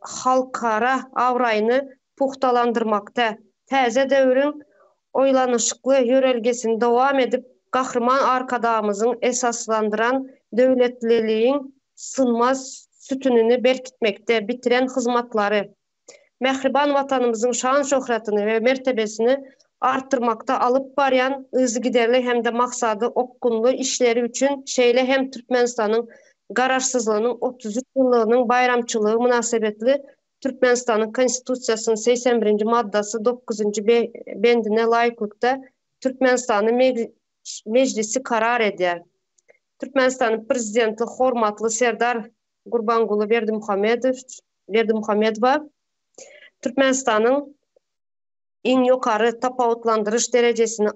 Speaker 5: halkara avrayını puhtalandırmakta, təzə dövrün oylanışıklı yörelgesini devam edip kahraman arkadağımızın esaslandıran devletliliğin sınmaz sütununu berkitmekte bitiren hizmetleri, mehriban vatanımızın şan şöhretini ve mertebesini arttırmakta alıp barayan ızgiderli hem de maksadı okkunlu işleri için şeyle hem Türkmenistan'ın kararsızlığının 33 yıllığının bayramçılığı münasebetli Türkmenistan'ın konstitusiyasının 81. maddası 9. bendine layıklıkta Türkmenistan'ın meclisi karar eder. Türkmenistan'ın prezidenti hormatlı Serdar Gurbanguly Berdimuhamedova Türkmenistan'ın en yukarı tapawutlandırış derecesini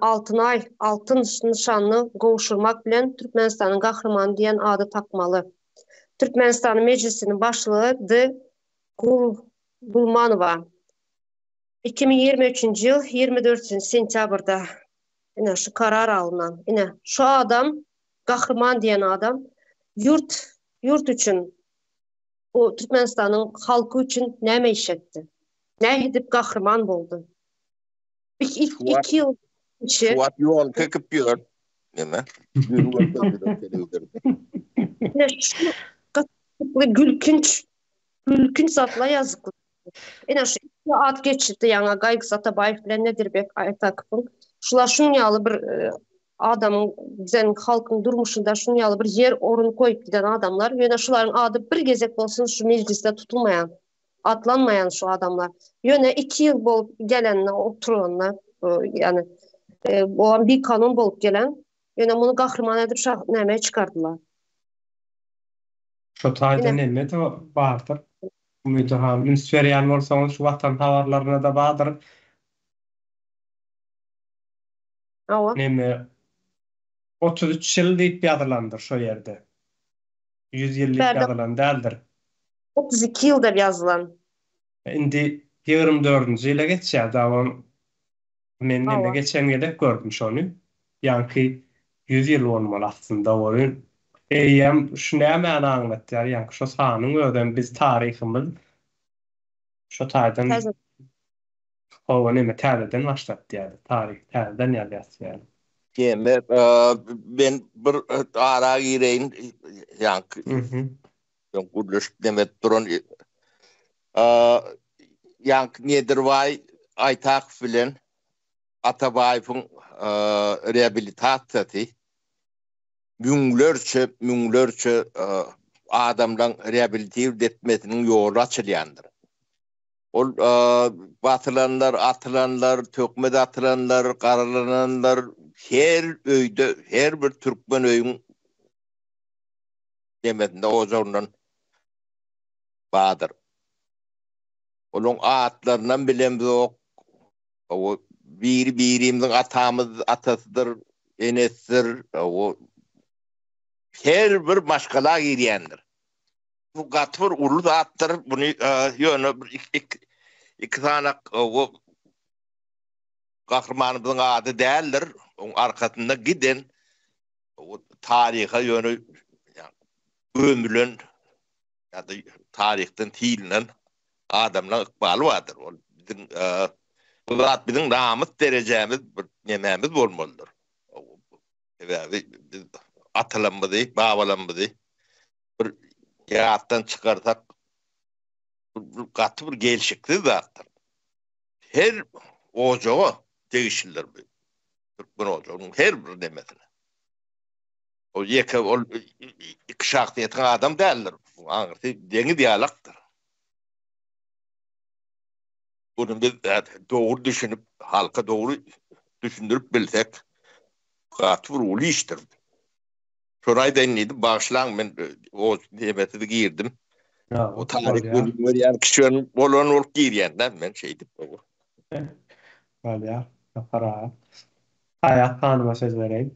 Speaker 5: altın nişanlı kavuşturmak bilen Türkmenistan'ın kahramanı diyen adı takmalı. Türkmenistan'ın meclisinin başlığı Gulmanova. 2023 yıl 24 sentyabrda yine şu karar alınan, yine şu adam kahraman diyen adam yurt için o Türkmenistan'ın halkı için ne meşetti? Ne edip kahraman oldu? İki yıl içi.
Speaker 4: Suat yol kekip diyor. Yine.
Speaker 5: Şu gülkünç zatla yazıklı. Yine şu ad geçirdi yana Gaygı Zatabayev bilen Nedirbek Aytakıp'ın. Şular şunyalı bir adamın, bizden halkın durmuşunda şunyalı bir yer orunu koyup giden adamlar. Yine şuların adı bir gezek olsun şu mecliste tutulmayan, atlanmayan şu adamlar. Yine 2 yıl bolup gelenler, oturanlar, yani olan bir kanun bolup gelen, yine bunu kahraman edip şahnameye çıkardılar.
Speaker 1: Şu tayda nemme de vardır. Müdaham, ünsveriyen olsanız şu vatan havarlarına da vardır. Nemme 33 yıl deyip yadırlandır şu yerde. 100 yıllık yadırlan değildir.
Speaker 5: 32 yılda yazılan.
Speaker 1: Indi 24. yıla geçer davam. Men nemme geçen gelip gördüm şonu. Yankı 100 yıl olmalı aslında oyun. Eyyem şu ne mena anlattı yani şu sahanın öden biz tarihimiz şu taydan o neme täreden başlattı yani tarih tärden yazdı yani.
Speaker 4: Yeme ben bir ara gireyin yankı. Ben kuruluş demet duran yankı Nedirvay Aytak filan Atabayev'in rehabilitasyası münglerçe adamdan rehabilitativ etmesinin yolu açılyandır. Ol atılanlar, tökmede atılanlar, karalananlar her öyde, her bir Türkmen öyün demedinde o zorundan bağdır. Onun ağıtlarından bilen yok, o birimizin atasıdır, enesidir, o her bir başkala girýändir. Bu gatvyr ulu zatlar bunu ýöne iki tane o kahramanımızın adı däldir. Onun arkasında giden o tariha ýöne ömrün ya da tarihten tiýilen adamlar ykbaly bardyr. O bizim bu zat bizim namus derejemiz bir nememiz bolmalydyr. Biz atalarymyzy, babalarymyzy bir ýatdan çykarsak gaty bir gelşikli zatlar. Her ojağa degişirler bu. Türkmen ojağının her bir demesine. O ýeke ol iki şahsiýetli adam däldir. Aňyrsy deňi dialogtyr. Bunu biz doğru düşünüp, halka doğru düşündürüp bilsek, gaty bir uly işdir. Şoray denliydi, bağışlan ben o demeti girdim. O tarih bölümleri yani kişilerin olan olup girýänden men şeydim.
Speaker 1: Bolýar. Para. Hayat hanıma söz vereyim.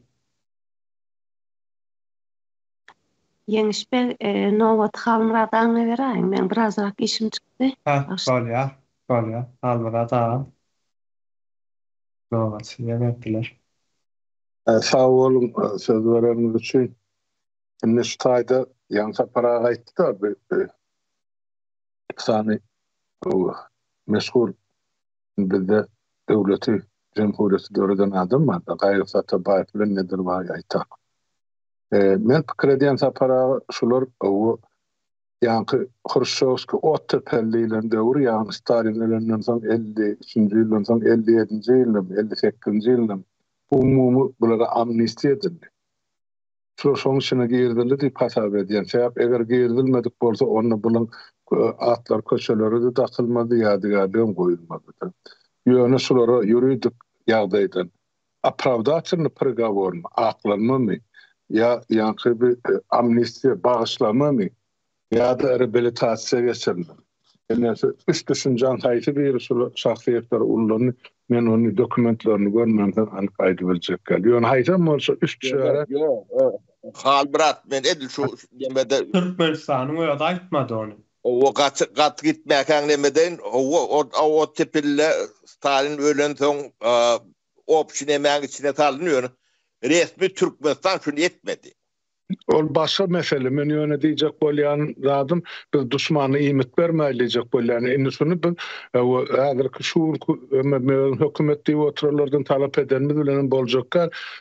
Speaker 5: Yeňiş ben Nowat Halmuradan berýän. Men birazrak işim çykdy.
Speaker 1: Bolýar. Halmurada. Nowat ýemekdiler.
Speaker 2: Sağ olun söz vereniz için. Şimdi şu tayda yansa para gaýtdy da bir sany meşgul bizde devleti Cumhuriyeti döreden adam var da gaýry sata baýatly nedir var aýtar. Men pikir edýän para şular o ýa-ni Khrushchevski ot tepelliýilen döwür ýa-ni Stalin'den soň 53-nji ýyldan soň 57-nji ýyldym, 58-nji ýyldym umumy bulara amnistiýa edildi. Şoň içine girdildi diýip hasap edýän. Sebäp eger girdilmedik bolsa onu bulan atlar köçeleri de dakylmady ýadygarlygyň goýulmady. Ýöne şulara ýuridik ýagdaýdan apravdatyny prigawormy, aklanmamy ýa-ni bir amnistiýa bagyşlamamy ýa-da rehabilitasiýa geçirildi. Ene üç düşünjän haýsy bir şahsiýetler ulanyp men onu dokumentlerini görmemden anyk aýdyp biljek geldi. Ýöne haýsam bolsa üç şeýle
Speaker 4: Halbrat men edil şu demede
Speaker 1: Türkmenistanyň öýde aýtmady onu.
Speaker 4: O gat gitmäkäň demeden o tepille Stalin ölen soň opşin emäň içine salynýar. Resmi Türkmenistan şunu etmedi.
Speaker 2: Ol başga mesele. Men ýöne diýjek bolýan zadym biz düşmany iýmet bermäýlijek bolýan. Indi şunu biz häzirki şuur hökümet diýip oturlardan talap edenimiz bilen boljak.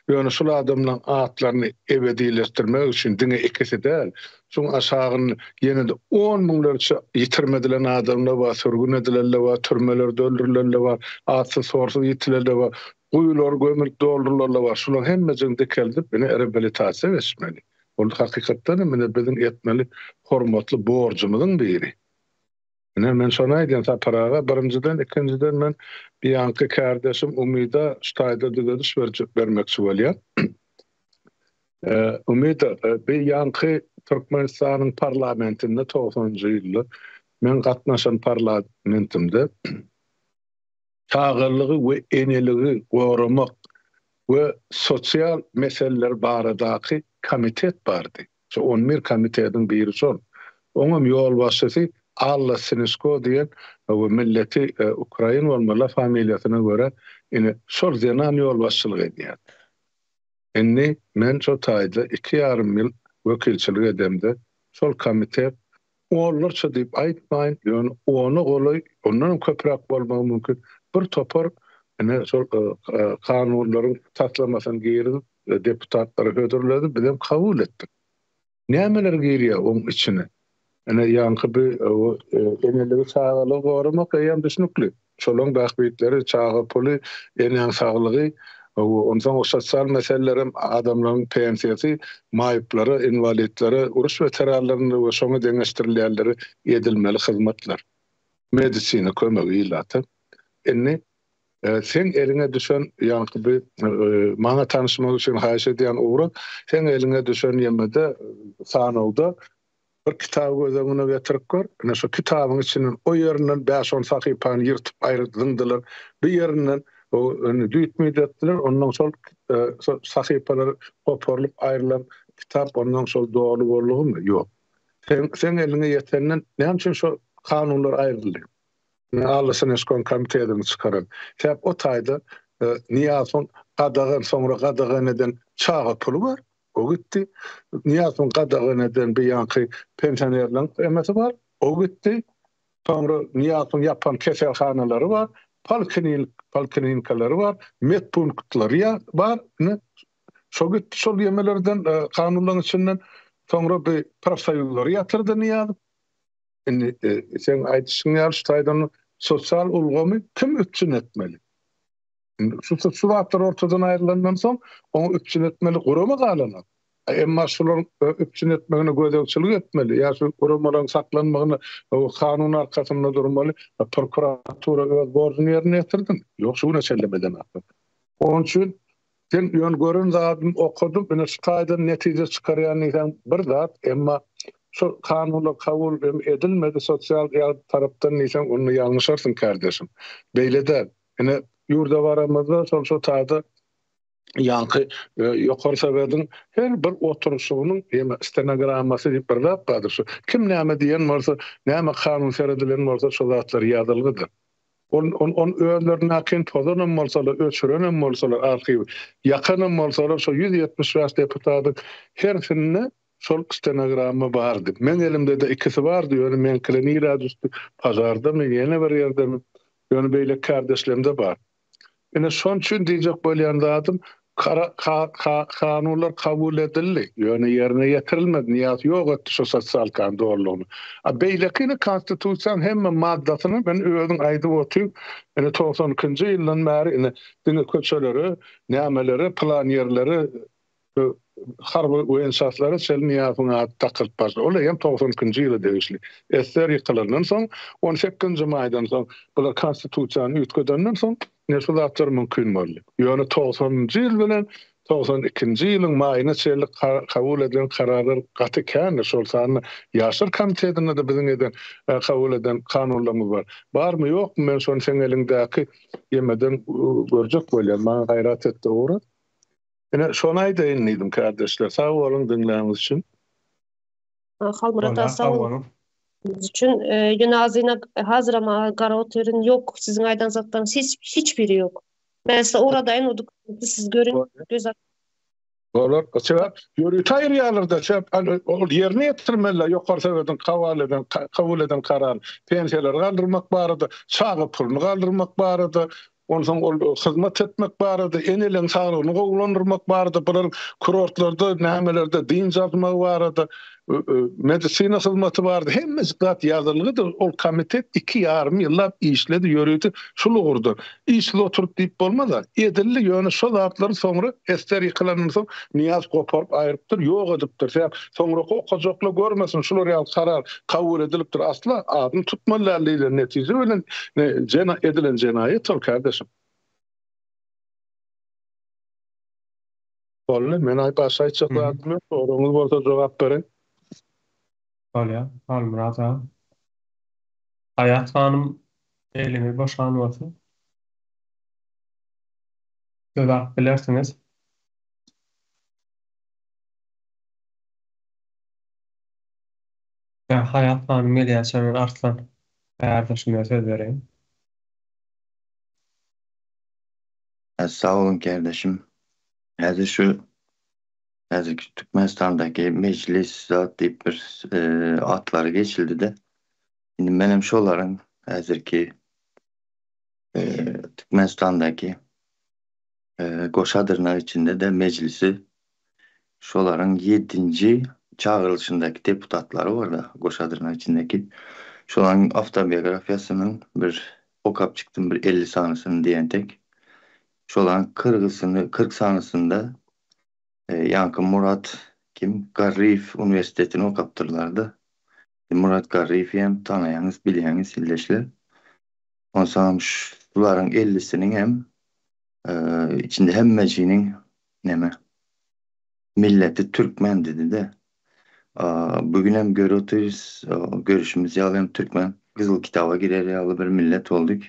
Speaker 2: Ýöne şol adamlaryň atlaryny ebedileşdirmek üçin diňe ikisi däl. Şoň aşagyny ýene-de 10 miňlerçe ýitirmedilen adamlar bar, sürgün edilenler bar, türmelerde öldürilenler bar, atsy sorsuz ýitilenler bar, goýular gömülip doldurulurlar bar. Şolar hemmejini dekeldip beni rehabilitasiýa geçmeli. Ol hakykatdan mene bizim etmeli hormatly borjumyzyň biri. Men şonu aýdýan paraga birinciden, ikinciden men bir ýanky kardeşim Umyda ştaýda düzeliş bermekçi bolýar. Umyda bir ýanky Türkmenistanyň parlamentinde 90-njy ýylda men gatnaşan parlamentimde tagyrlygy we eneligi goramak we sosial meseleler baradaky komitet bardy. Şu 11 komitetiň biri şol. Oňam ýol başçysy Alla Sinisko diýen we milleti Ukraina bolmaly familiýasyna görä ine şol zenan ýol başçylyk edýär. Indi men şo taýda 2,5 ýyl wekilçilik edemde şol komitet olarça diýip aýtmaýyn, ýöne onu golay, ondan köprak bolmagy mümkin. Bir topar ene şol kanunlaryň taslamasyny giyirip deputatlara hödürledi, bilen kabul etdik. Nämeler girýär oň içine? Ene ýanky bir eneligi çağalyk goramak ýa-da düşünükli. Şolaň bähbitleri çağa puli, enen saglygy, ondan o sosial meseleler adamlaryň pensiýasy, maýyplary, inwalitlary, uruş veteranlaryny we şoňa deňeşdirilýänleri edilmeli hyzmatlar. Medisina kömegi ýylaty. Enne sen eline düşen ýanky bir maňa tanışmak üçin haýyş edýän ugru, sen eline düşen ýemede sanawda bir kitabı gözüne getirip gör. Ene şu kitabın içinin o yerinden 5-10 sahypany ýyrtyp aýrydyndylar. Bir yerinden o düýtmedi etdiler. Ondan sonra sahypalar koparlyp aýrylan kitap ondan sonra dogry bolmagymy? Ýok. Sen eline ýetenden näme üçin şu kanunlar aýryldy? Allah'ın eskon komiteden çıkaran. Hep o tayda Niyaz'ın qadağın sonra qadağın eden çağı pulu var. O gitti. Niyaz'ın qadağın eden bir yankı pensionerlerin emesi var. O gitti. Sonra Niyaz'ın yapan keselhanaları var. Palklinikaları var. Medpunktları var. Şu gitti. Sol yemelerden kanunların içinden sonra bir profesörleri yatırdı Niyaz. Sen aytışın ýalştaýdan sosial ulgamy kim üçin etmeli? Şu wagtlar ortadan aýrylandan soň onu üçin etmeli gurama galanat. Emma şular üçin etmegine gödekçilik etmeli. Ýa şu guramalaryň saklanmagyny o kanun arkasynda durmaly. Prokuratura öz borcuny ýerine ýetirdi. Ýok şuna çellemeden atdy. Onun üçin sen ýön görün zatym okudum, mene şu taýdan netije çykarýan bir zat, emma şu kanunla kabul edilmedi sosyal taraftan neysen onu yanlışarsın kardeşim. Beylede yine yurda varamızda şu taýda yankı yukarı sebedin her bir oturuşunun stenograması diýip bir zat bardyr. Kim näme diýen bolsa, näme kanun seredilen bolsa şu zatlar ýazylgydyr. On öýlerine akin tozanan bolsalar, öçürenen bolsalar, arkiw yakanyň bolsalar şu 170 ýaş deputatyň hersine şol stenogramma bardy. Men elimde de ikisi bardy. Ýöne men klinik üstü pazarda mı ýene bir ýerde mi? Ýöne beýle kardeşlerimde bar. Ene şon üçin diýjek bolýan zatym kanunlar kabul edildi. Ýöne ýerine ýetirilmedi. Niýat ýok etdi şu sosial kanunlaryny. Beýlekini konstitusiýan hemme maddasyny ben özüm aýdyp oturyp, ene 90-njy ýyldan bäri ene diňe köçeleri, nämeleri, plan ýerleri harby öýensatlara çelmi ýapaňa takyp başlady. Olar hem 90-njy ýylda degişli. Eser ýykylandan soň 18-nji maýdan soň bular konstitusiýany ýetgenden soň näçe zatlar mümkin boldy. Ýöne 90-njy ýyl bilen 92-nji ýylyň maýyna çelli kabul edilen kararlar gaty kän şol sany ýaşar komitetinde de biziň eden kabul eden kanunlarymyz bar. Barmy ýokmy men şonu sen elingdäki ýemeden görjek bolýan. Maňa gaýrat etdi ora. Yine şona aýdaýyn kardeşler. Sağ olun dinläňiz üçin.
Speaker 5: Halmurata sağ olun. Üçün ýenazyna hazır ama gara oturyň ýok. Siziň aýdan zatlaryň hiçbiri ýok. Ben size oradaýyn, o dokumenty siz görün. Göz
Speaker 2: Olar, ýöri taýýarlarda ol ýerine ýetirmeli, ýokary sebeden kabul eden karar. Pensiýalar galdyrmak barada, çağı pulunu galdyrmak barada, ondan soň ol hyzmat etmek barada, eneleň saglygyny gowlandyrmak barada, bular kurortlarda, nämelerde din жазmak barada, medisina hyzmaty barada. Hemmesi zat ýazylgydy. Ol komitet 2,5 ýyllap işledi, ýörüdi. Şulu gurdu. İşli oturup diýip bolmada, edildi ýöne şol zatlar soňra ester ýykylandan soň Niyaz goparyp aýrypdyr, ýok edipdir. Sebäp soňra okajoklar görmesin, şular ýa karar kabul edilipdir. Asla adyny tutmalarlylar netije bilen edilen jenaýet ol kardeşim. Bolle men aýpaşaýçyklarymy soruňyz bolsa jogap berin.
Speaker 1: Bolýar. Halmurata. Hayat hanım elimi boşanması. Cevap bilersiniz. Ben Hayat hanım Melihşemin Arslan kardeşime söz vereyim.
Speaker 7: Sağ olun kardeşim. Hazırki Türkmenistan'daki meclis zat deyip bir atları geçildi de. Şimdi benim şoların hazırki Türkmenistan'daki Goşadırlar içinde de meclisi şoların 7. çağrılışındaki deputatları var da Goşadırlar içindeki. Şoların avtobiyografiyasının bir okap çıktım bir 50 sanısını diyen tek. Şoların 40 sanısında Yankı Murat Garrif Üniversitetini okaptırlardı. Murat Garrif'i hem tanıyanız, bilýäňiz ildeşler. Ondan şuların 50'sinin hem içinde hem mecinin milleti Türkmen dedi de. Bugün hem görüyoruz, görüşümüzü alalım Türkmen. Kızıl kitaba girer yalı bir millet olduk.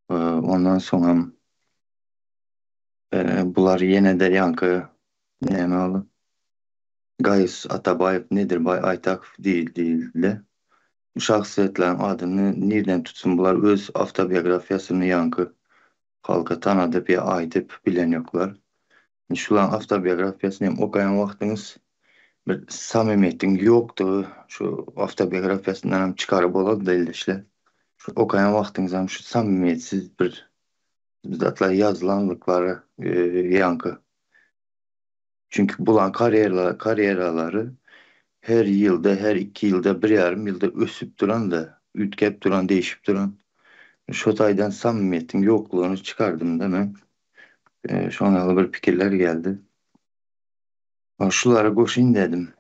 Speaker 7: Ondan sonra bular yine de yankı ne alı? Gayus Atabayev nedir bay Aytak değil de. Bu şahsiyetlerin adını nereden tutsun bular öz avtobiyografiyasını yankı halka tanıdıp ya aytıp bilen yoklar. Şulan avtobiyografiyasını hem okuyan vaktiniz bir samimiyetin yoktu. Şu avtobiyografiyasından hem çıkarıp oladı değil işte. Şu okuyan vaktiniz hem şu samimiyetsiz bir zatlar yazılanlıkları yankı. Çünkü bulan kariyeraları her yılda, her 2 yılda, bir yarım yılda ösüp duran da, ütkep duran, değişip duran. Şotay'dan samimiyetin yokluğunu çıkardım demem. Şu an bir fikirler geldi. Şulara koşayım dedim.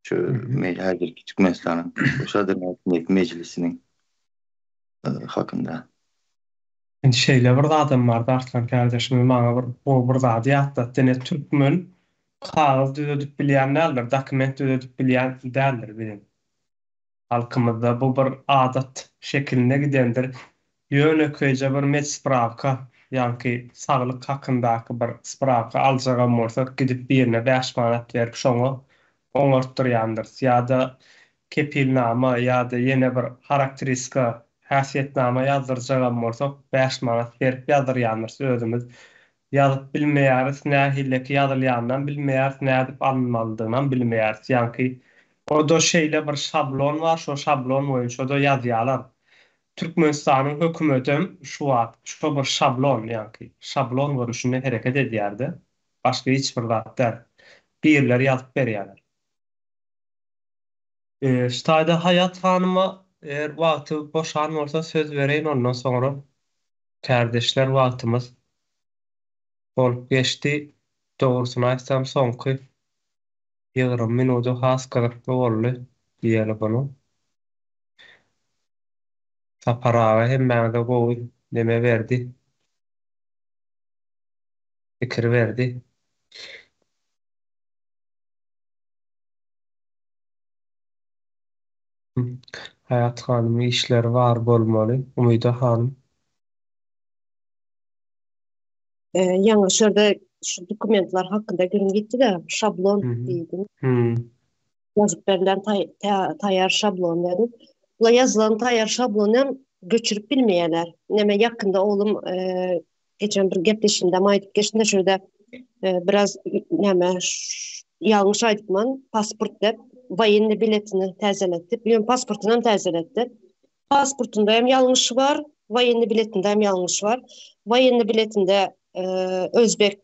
Speaker 7: Şu her bir küçük mesleğinin, Koşadır Meclisi'nin hakkında.
Speaker 1: Şimdi şeyle bir adam vardı Arslan kardeşim bana bu burada diyatta dene Türkmen kağıt düzüp bilýän däldir, dokument düzüp bilýän däldir bilim. Halkymyzda bu bir adat şekline gidendir. Ýönekeýje bir met spravka, ýa-ni saglyk hakyndaky bir spravka aljagam bolsak gidip birine 5 manat berip şoňa oňartdyrýandyr. Ýa-da kepilnama ýa-da ýene bir karakteristika häsiýetnama ýazdyrjagam bolsak 5 manat berip ýazdyrýandyr özümiz. Ýazyp bilmeýäris, nähilleki ýazylýandan bilmeýäris, nädip alınmalydygyny bilmeýäris. Ýa-ni o da şeýle bir şablon bar, şo şablon boýunça da ýazýarlar. Türkmenistanyň hökümetem şu wagt şu bir şablon ýa-ni şablon görüşine hereket edýärdi. Başga hiç bir zat däl. Birleri ýazyp berýärler. Ştaýda Hayat hanyma eger wagty boşan bolsa söz bereýin, ondan soňra kardeşler wagtymyz bolup geçdi. Dogrusyny aýtsam soňky 20 minuty has galyp boldy diýeli bunu. Saparaga hemmäňe de gowy deme berdi. Fikir berdi. Hayat hanymy işleri var bolmaly. Umyda hanım.
Speaker 5: Ýa-ni şurada şu dokumentler hakkında görün gitti de şablon diýdim. Yazıp berilen taýar şablon dedim. Bula yazılan taýar şablonu göçürüp bilmeýänler. Neme yakında oğlum geçen bir gepleşinde maýdyp geçinde şurada biraz neme ýalňyş aýdypman pasport dep wayenny biletini täzeletdi. Benim pasportundan täzeletdi. Pasportunda hem ýalňyş var, wayenny biletinde hem ýalňyş var. Wayenny biletinde Özbek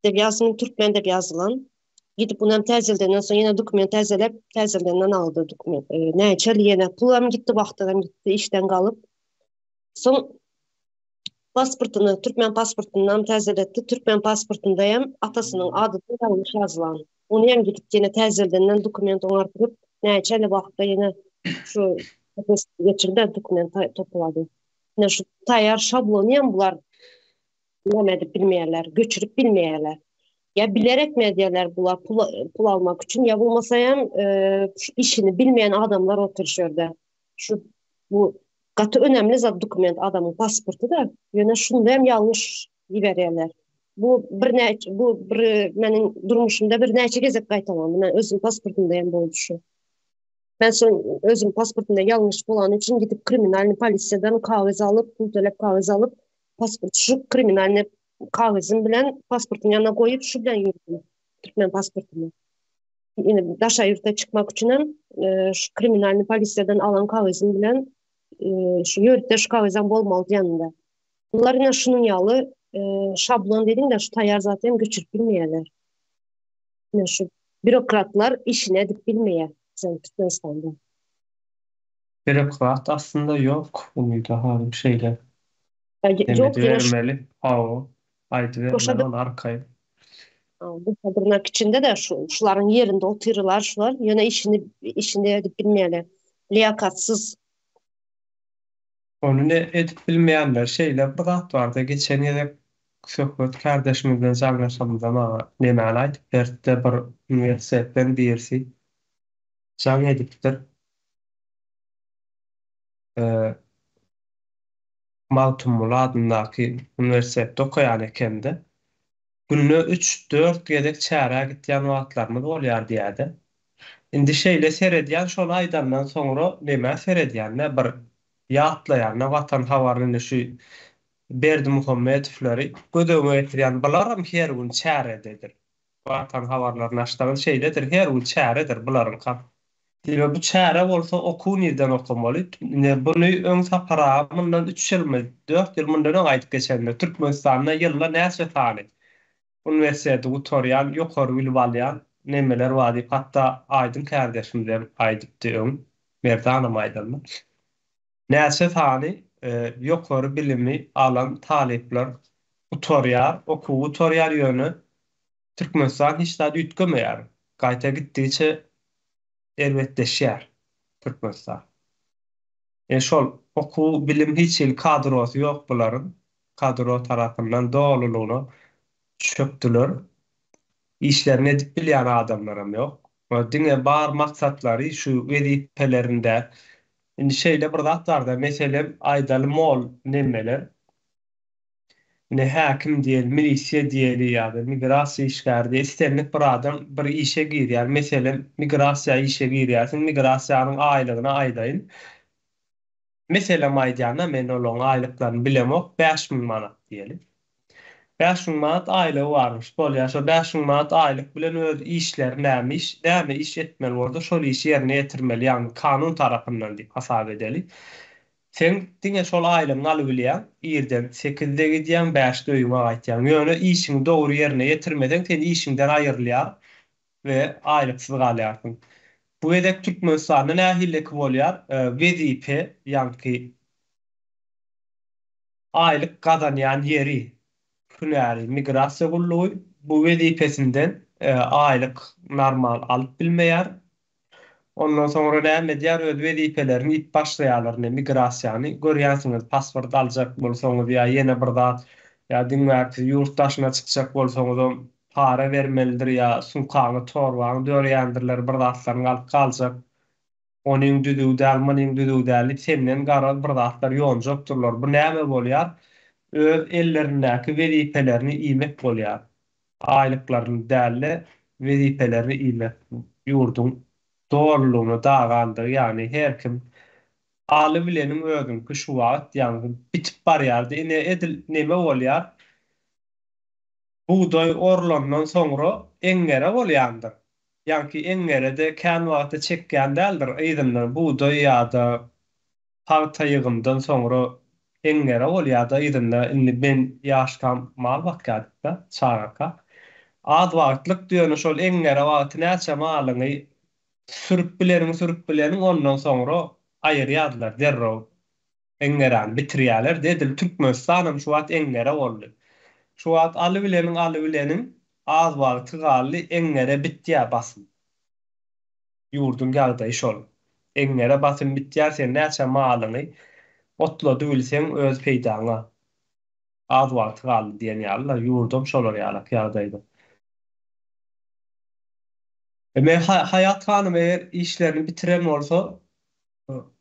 Speaker 5: dep ýazılan, Türkmen dep ýazylan. Gidip bunu hem täzeledenden soň ýene dokument täzelep, täzeledenden aldy dokument. Näçe ýene pulam gitdi, wagtym gitdi, işden galyp. Soň pasportuny, Türkmen pasportundan täzeletdi. Türkmen pasportunda hem atasynyň ady ýalňyş ýazylan. Onu hem gidip ýene täzeledenden dokument oňartyp, näçe wagtda ýene şu geçirde dokument topulady. Ýene şu taýar şablony hem bular bilemedip bilmeýärler, göçürüp bilmeýärler. Ya bilerek mi ediyorlar bular pul almak için ya bulmasa hem işini bilmeyen adamlar oturuşuyordu. Bu katı önemli zat dokument adamın pasportu da yine şunu hem yanlış veriyorlar. Bu benim durmuşumda bir neçe gezip kaytamam. Ben özüm pasportumda hem boldu şu. Ben son özüm pasportumda yanlış bulan için gidip kriminalni polisiyadan kağıt alıp, pul төлep kağıt alıp pasport şu kriminalni kağızım bilen pasportun yanına koyup şu bilen yürüdüm. Türkmen pasportumu. Yine daşa yurtta çıkmak için hem şu kriminalni polisiyadan alan kağızım bilen şu yurtta şu kağızım bolmalı yanında. Bunlar yine şunun yalı şablon dedin de şu tayyar zaten göçürüp bilmeyeler. Yine şu bürokratlar işini edip bilmeye Türkmenistan'da.
Speaker 1: Bürokrat aslında yok. Umyda hanım şeyler.
Speaker 5: Yok yine şu
Speaker 1: vermeli. Aydı vermeli arkayı.
Speaker 5: Bu tırnak içinde de şuların yerinde otururlar şular. Yine işini edip bilmeyeler. Liyakatsız.
Speaker 1: Onu ne edip bilmeyenler şeyler bırak vardı. Geçen yere söhbet kardeşimizden janlaşamda ma nemän aýdyp berdi bir üniversiteden birisi jan edipdir. Maltumul adyndaky üniversitede okuyan ekende. Günne 3-4 gedek çäre gitýän wagtlarymyz bolýar diýädi. Indi şeýle seredýän şol aýdandan soňra nämä seredýän, ne bir ýatlaýan, ne watan habaryny şu Berdi Muhammedowleri gödöme getirýän bularam her gün çärededir. Watan habarlaryny açdan şeýledir, her gün çäredir bularyň kap. Diýe bu çäre bolsa okuw nerden okamaly? Buny öň sapara mundan 3 ýyl, 4 ýyl mundan aýdyp geçende Türkmenistanda ýylda näçe tany üniversitede utorýan, ýokary bilip alýan nemeler bar diýip hatda Aýdyn kardeşimden aýdypdy öň Merdanam Aýdyn. Näçe tany ýokary bilimi alan talyplar utorýar, okuw utorýar ýöne Türkmenistan hiç da üýtgemeýär. Gaýta gitdiçe elbetleşýär Türkmenistan. Şol okuw bilim hiç il kadrosy ýok bularyň. Kadro tarapyndan dolulugyna çöpdiler. İşlerini edip bilýän adamlaram ýok. Diňe bar maksatlary şu wezipelerinde. Indi şeýle bir zatlarda meselem aýdaly mol nemeler. Ne häkim diýel, milisiýa diýeli ýa-da migrasiýa işgärdi. Istenlik bir adam bir işe girýär. Meselem migrasiýa işe girýärsiň, migrasiýanyň aýlygyna aýdaýyn. Meselem aýdýanda men olaň aýlyklaryny bilemok, 5000 manat diýeli. 5000 manat aýlygy barmy? Bolýar, şo 5000 manat aýlyk bilen öz işleri näme iş etmeli bolsa şol işi ýerine ýetirmeli, ýani kanun tarapyndan diýip hasap edeli. Sen diňe şol aýlygyny alyp bilýän, ýerden 8-de gidýän, 5-de öýüňe gaýtýan. Ýöne işiňi dogry ýerine ýetirmeden sen işiňden aýrylýar we aýlyksyz galýarsyň. Bu edek Türkmenistanda nähilleki bolýar? Wezipe, ýani aýlyk gazanýan ýeri. Hünäri migrasiýa gullugy bu wezipesinden aýlyk normal alyp bilmeýär. Ondan sonra näme diýär, öz wezipelerini ip başlaýarlar, migrasiýany görýänsiňiz, pasport aljak bolsaňyz ýa ýene bir zat ýa diňmäki ýurtdaşyna çykjak bolsaňyz para bermelidir ýa sunkaňy torbaňy dörýändirler, bir zatlaryň alyp galjak. Onuň düdügi däl, munyň düdügi däl, senden garaz bir zatlar ýonjokdurlar. Bu näme bolýar? Öz ellerindäki wezipelerini iýmek bolýar. Aýlyklaryny dälle wezipelerini iýmek. Ýurdun doğruluğunu dağandı. Yani her kim alı bilenin ödünki şu vaat yani bitip barýardy. Edil neme bolýar? Buğday orlandan sonra eňgere bolýandyr. Yani eňgerede kän wagty çekýän däldir. Eýdinler buğday ýa-da parta ýygymdan sonra eňgere bolýar da eýdinler. Indi ben ýaşkam mal bakýarda çaraka. Az wagtlyk diýeni şol eňgere wagty näçe malyny sürüp bilenin ondan sonra aýyrýarlar derrew. Eňgeräni bitirýärler. Dedil Türkmenistanam şu wagt eňgere boldy. Şu wagt aly bilenin az wagty galy eňgere bitýär basym. Ýurdun ýagdaýy şol. Eňgere basym bitýär, sen näçe malyny otlady bilseň öz peýdaňa. Az wagty galy diýen ýalylar, ýurdum şolar ýagdaýda. Men hayat hanım eğer işlerini bitiren olsa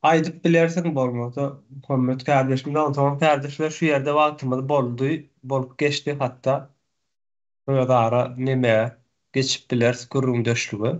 Speaker 1: aýdyp bilersiň bolmasa Muhammed kardeşimden sonra kardeşler şu ýerde wagtymyz bolup geçdi hatta ýa-da neme geçip bilersiň gurrun döşlügi.